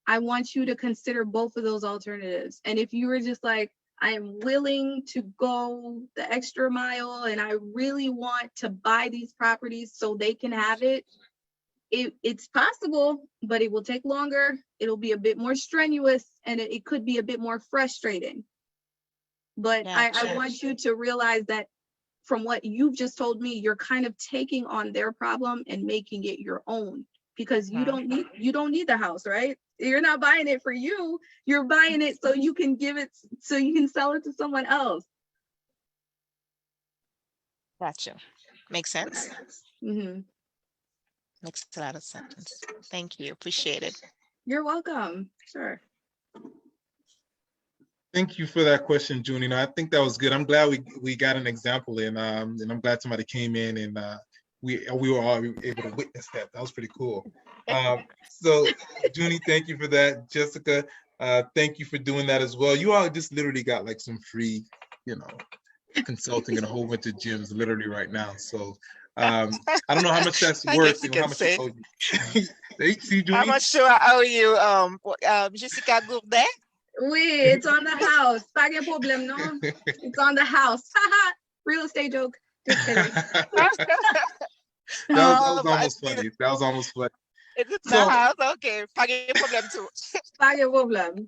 I want you to consider both of those alternatives. And if you were just like, I am willing to go the extra mile and I really want to buy these properties so they can have it, it's possible, but it will take longer. It'll be a bit more strenuous and it could be a bit more frustrating. But I want you to realize that from what you've just told me, you're kind of taking on their problem and making it your own, because you don't need the house, right? You're not buying it for you. You're buying it so you can so you can sell it to someone else. Gotcha. Makes sense. Mm-hmm. Makes a lot of sense. Thank you. Appreciate it. You're welcome. Sure. Thank you for that question, Junie. I think that was good. I'm glad we got an example and I'm glad somebody came in and we were all able to witness that. That was pretty cool. So Junie, thank you for that. Jessica, thank you for doing that as well. You all just literally got like some free, consulting in a whole bunch of gyms literally right now. So I don't know how much that's I worth guess you and how can much say. See, How Junie? much sure I owe you, Jessica Gourdet? Oui, it's on the house. Pas de problem, no? It's on the house. Haha. Real estate joke. Just kidding. That was But almost funny. That was almost funny. it's in the So, house. Okay, pas de problem too. Pas de problem.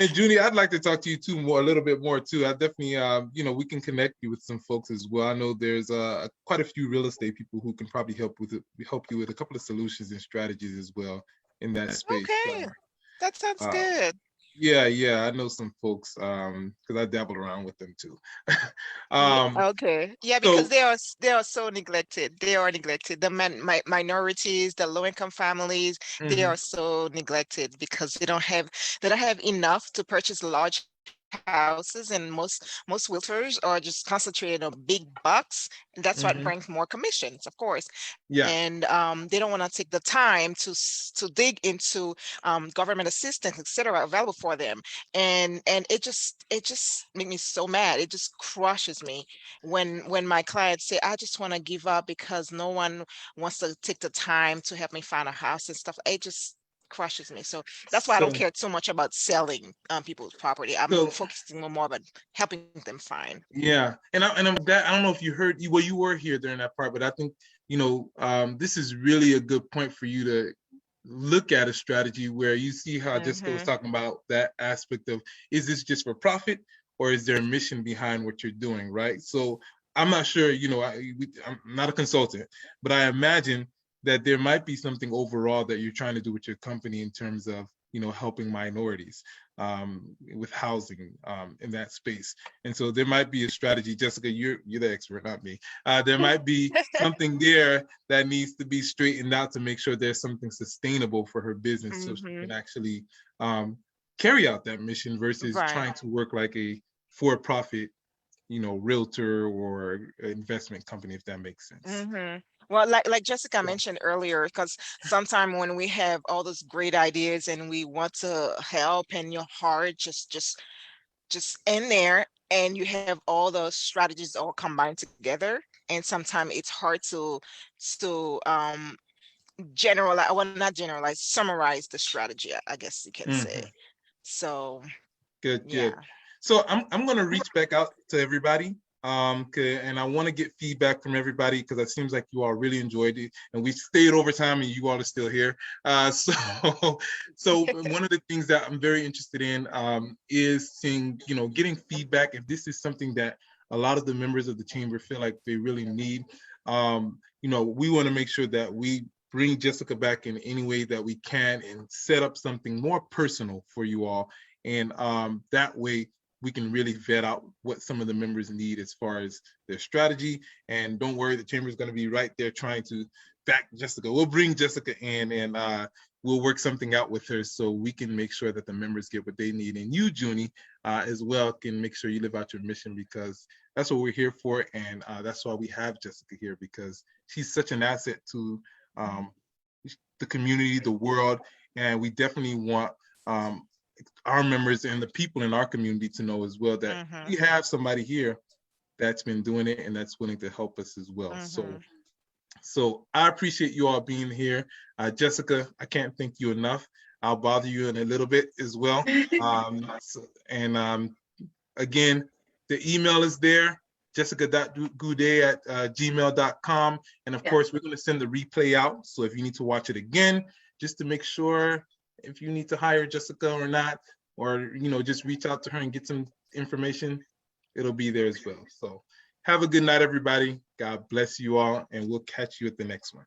and Junie, I'd like to talk to you too a little bit more too. I definitely, we can connect you with some folks as well. I know there's quite a few real estate people who can probably help you with a couple of solutions and strategies as well in that space. Okay, that sounds Uh, good. yeah, I know some folks because I dabbled around with them too. Yeah, um, okay. Yeah, because so they are so neglected. They are neglected. The minorities, the low income families, they mhm, are so neglected because they don't have enough to purchase large houses, and most realtors are just concentrated on big bucks, and that's what mhm, brings more commissions, of course. yeah. And they don't want to take the time to dig into government assistance, etc., available for them. And it just made me so mad. It just crushes me when my clients say, I just want to give up because no one wants to take the time to help me find a house and stuff. It just crushes me. So that's why I don't So care too much about selling people's property. I'm so focusing more about helping them find. yeah, and that I don't know if you heard well, you were here during that part, but I think this is really a good point for you to look at a strategy where you see how Jessica was Hmm. talking about that aspect of, is this just for profit or is there a mission behind what you're doing, right? So I'm not sure, I'm not a consultant, but I imagine that there might be something overall that you're trying to do with your company in terms of helping minorities with housing in that space. And so there might be a strategy. Jessica, you're the expert, not me. There might be something there that needs to be straightened out to make sure there's something sustainable for her business so she Hmm. can actually carry out that mission versus Right. trying to work like a for-profit, realtor or investment company, if that makes sense. Hmm. Well, like Jessica mentioned earlier, because sometimes when we have all those great ideas and we want to help, and your heart just in there, and you have all those strategies all combined together, and sometimes it's hard to generalize, well, not generalize, summarize the strategy, I guess you can say. Mhm. So Good. yeah. So I'm gonna reach back out to everybody. And I want to get feedback from everybody because it seems like you all really enjoyed it, and we stayed over time, and you all are still here. So, so one of the things that I'm very interested in is seeing, getting feedback if this is something that a lot of the members of the chamber feel like they really need. We want to make sure that we bring Jessica back in any way that we can and set up something more personal for you all. And that way we can really vet out what some of the members need as far as their strategy. And don't worry, the chamber is going to be right there trying to back Jessica. We'll bring Jessica in and we'll work something out with her so we can make sure that the members get what they need. And you, Junie, as well, can make sure you live out your mission because that's what we're here for. And that's why we have Jessica here, because she's such an asset to the community, the world. And we definitely want our members and the people in our community to know as well that Hmm. we have somebody here that's been doing it and that's willing to help us as well. Hmm. So I appreciate you all being here. Jessica, I can't thank you enough. I'll bother you in a little bit as well. Again, the email is there, jessica.gourdet@gmail.com. And of course, we're going to send the replay out. So if you need to watch it again, just to make sure if you need to hire Jessica or not, or, just reach out to her and get some information, it'll be there as well. So have a good night, everybody. God bless you all, and we'll catch you at the next one.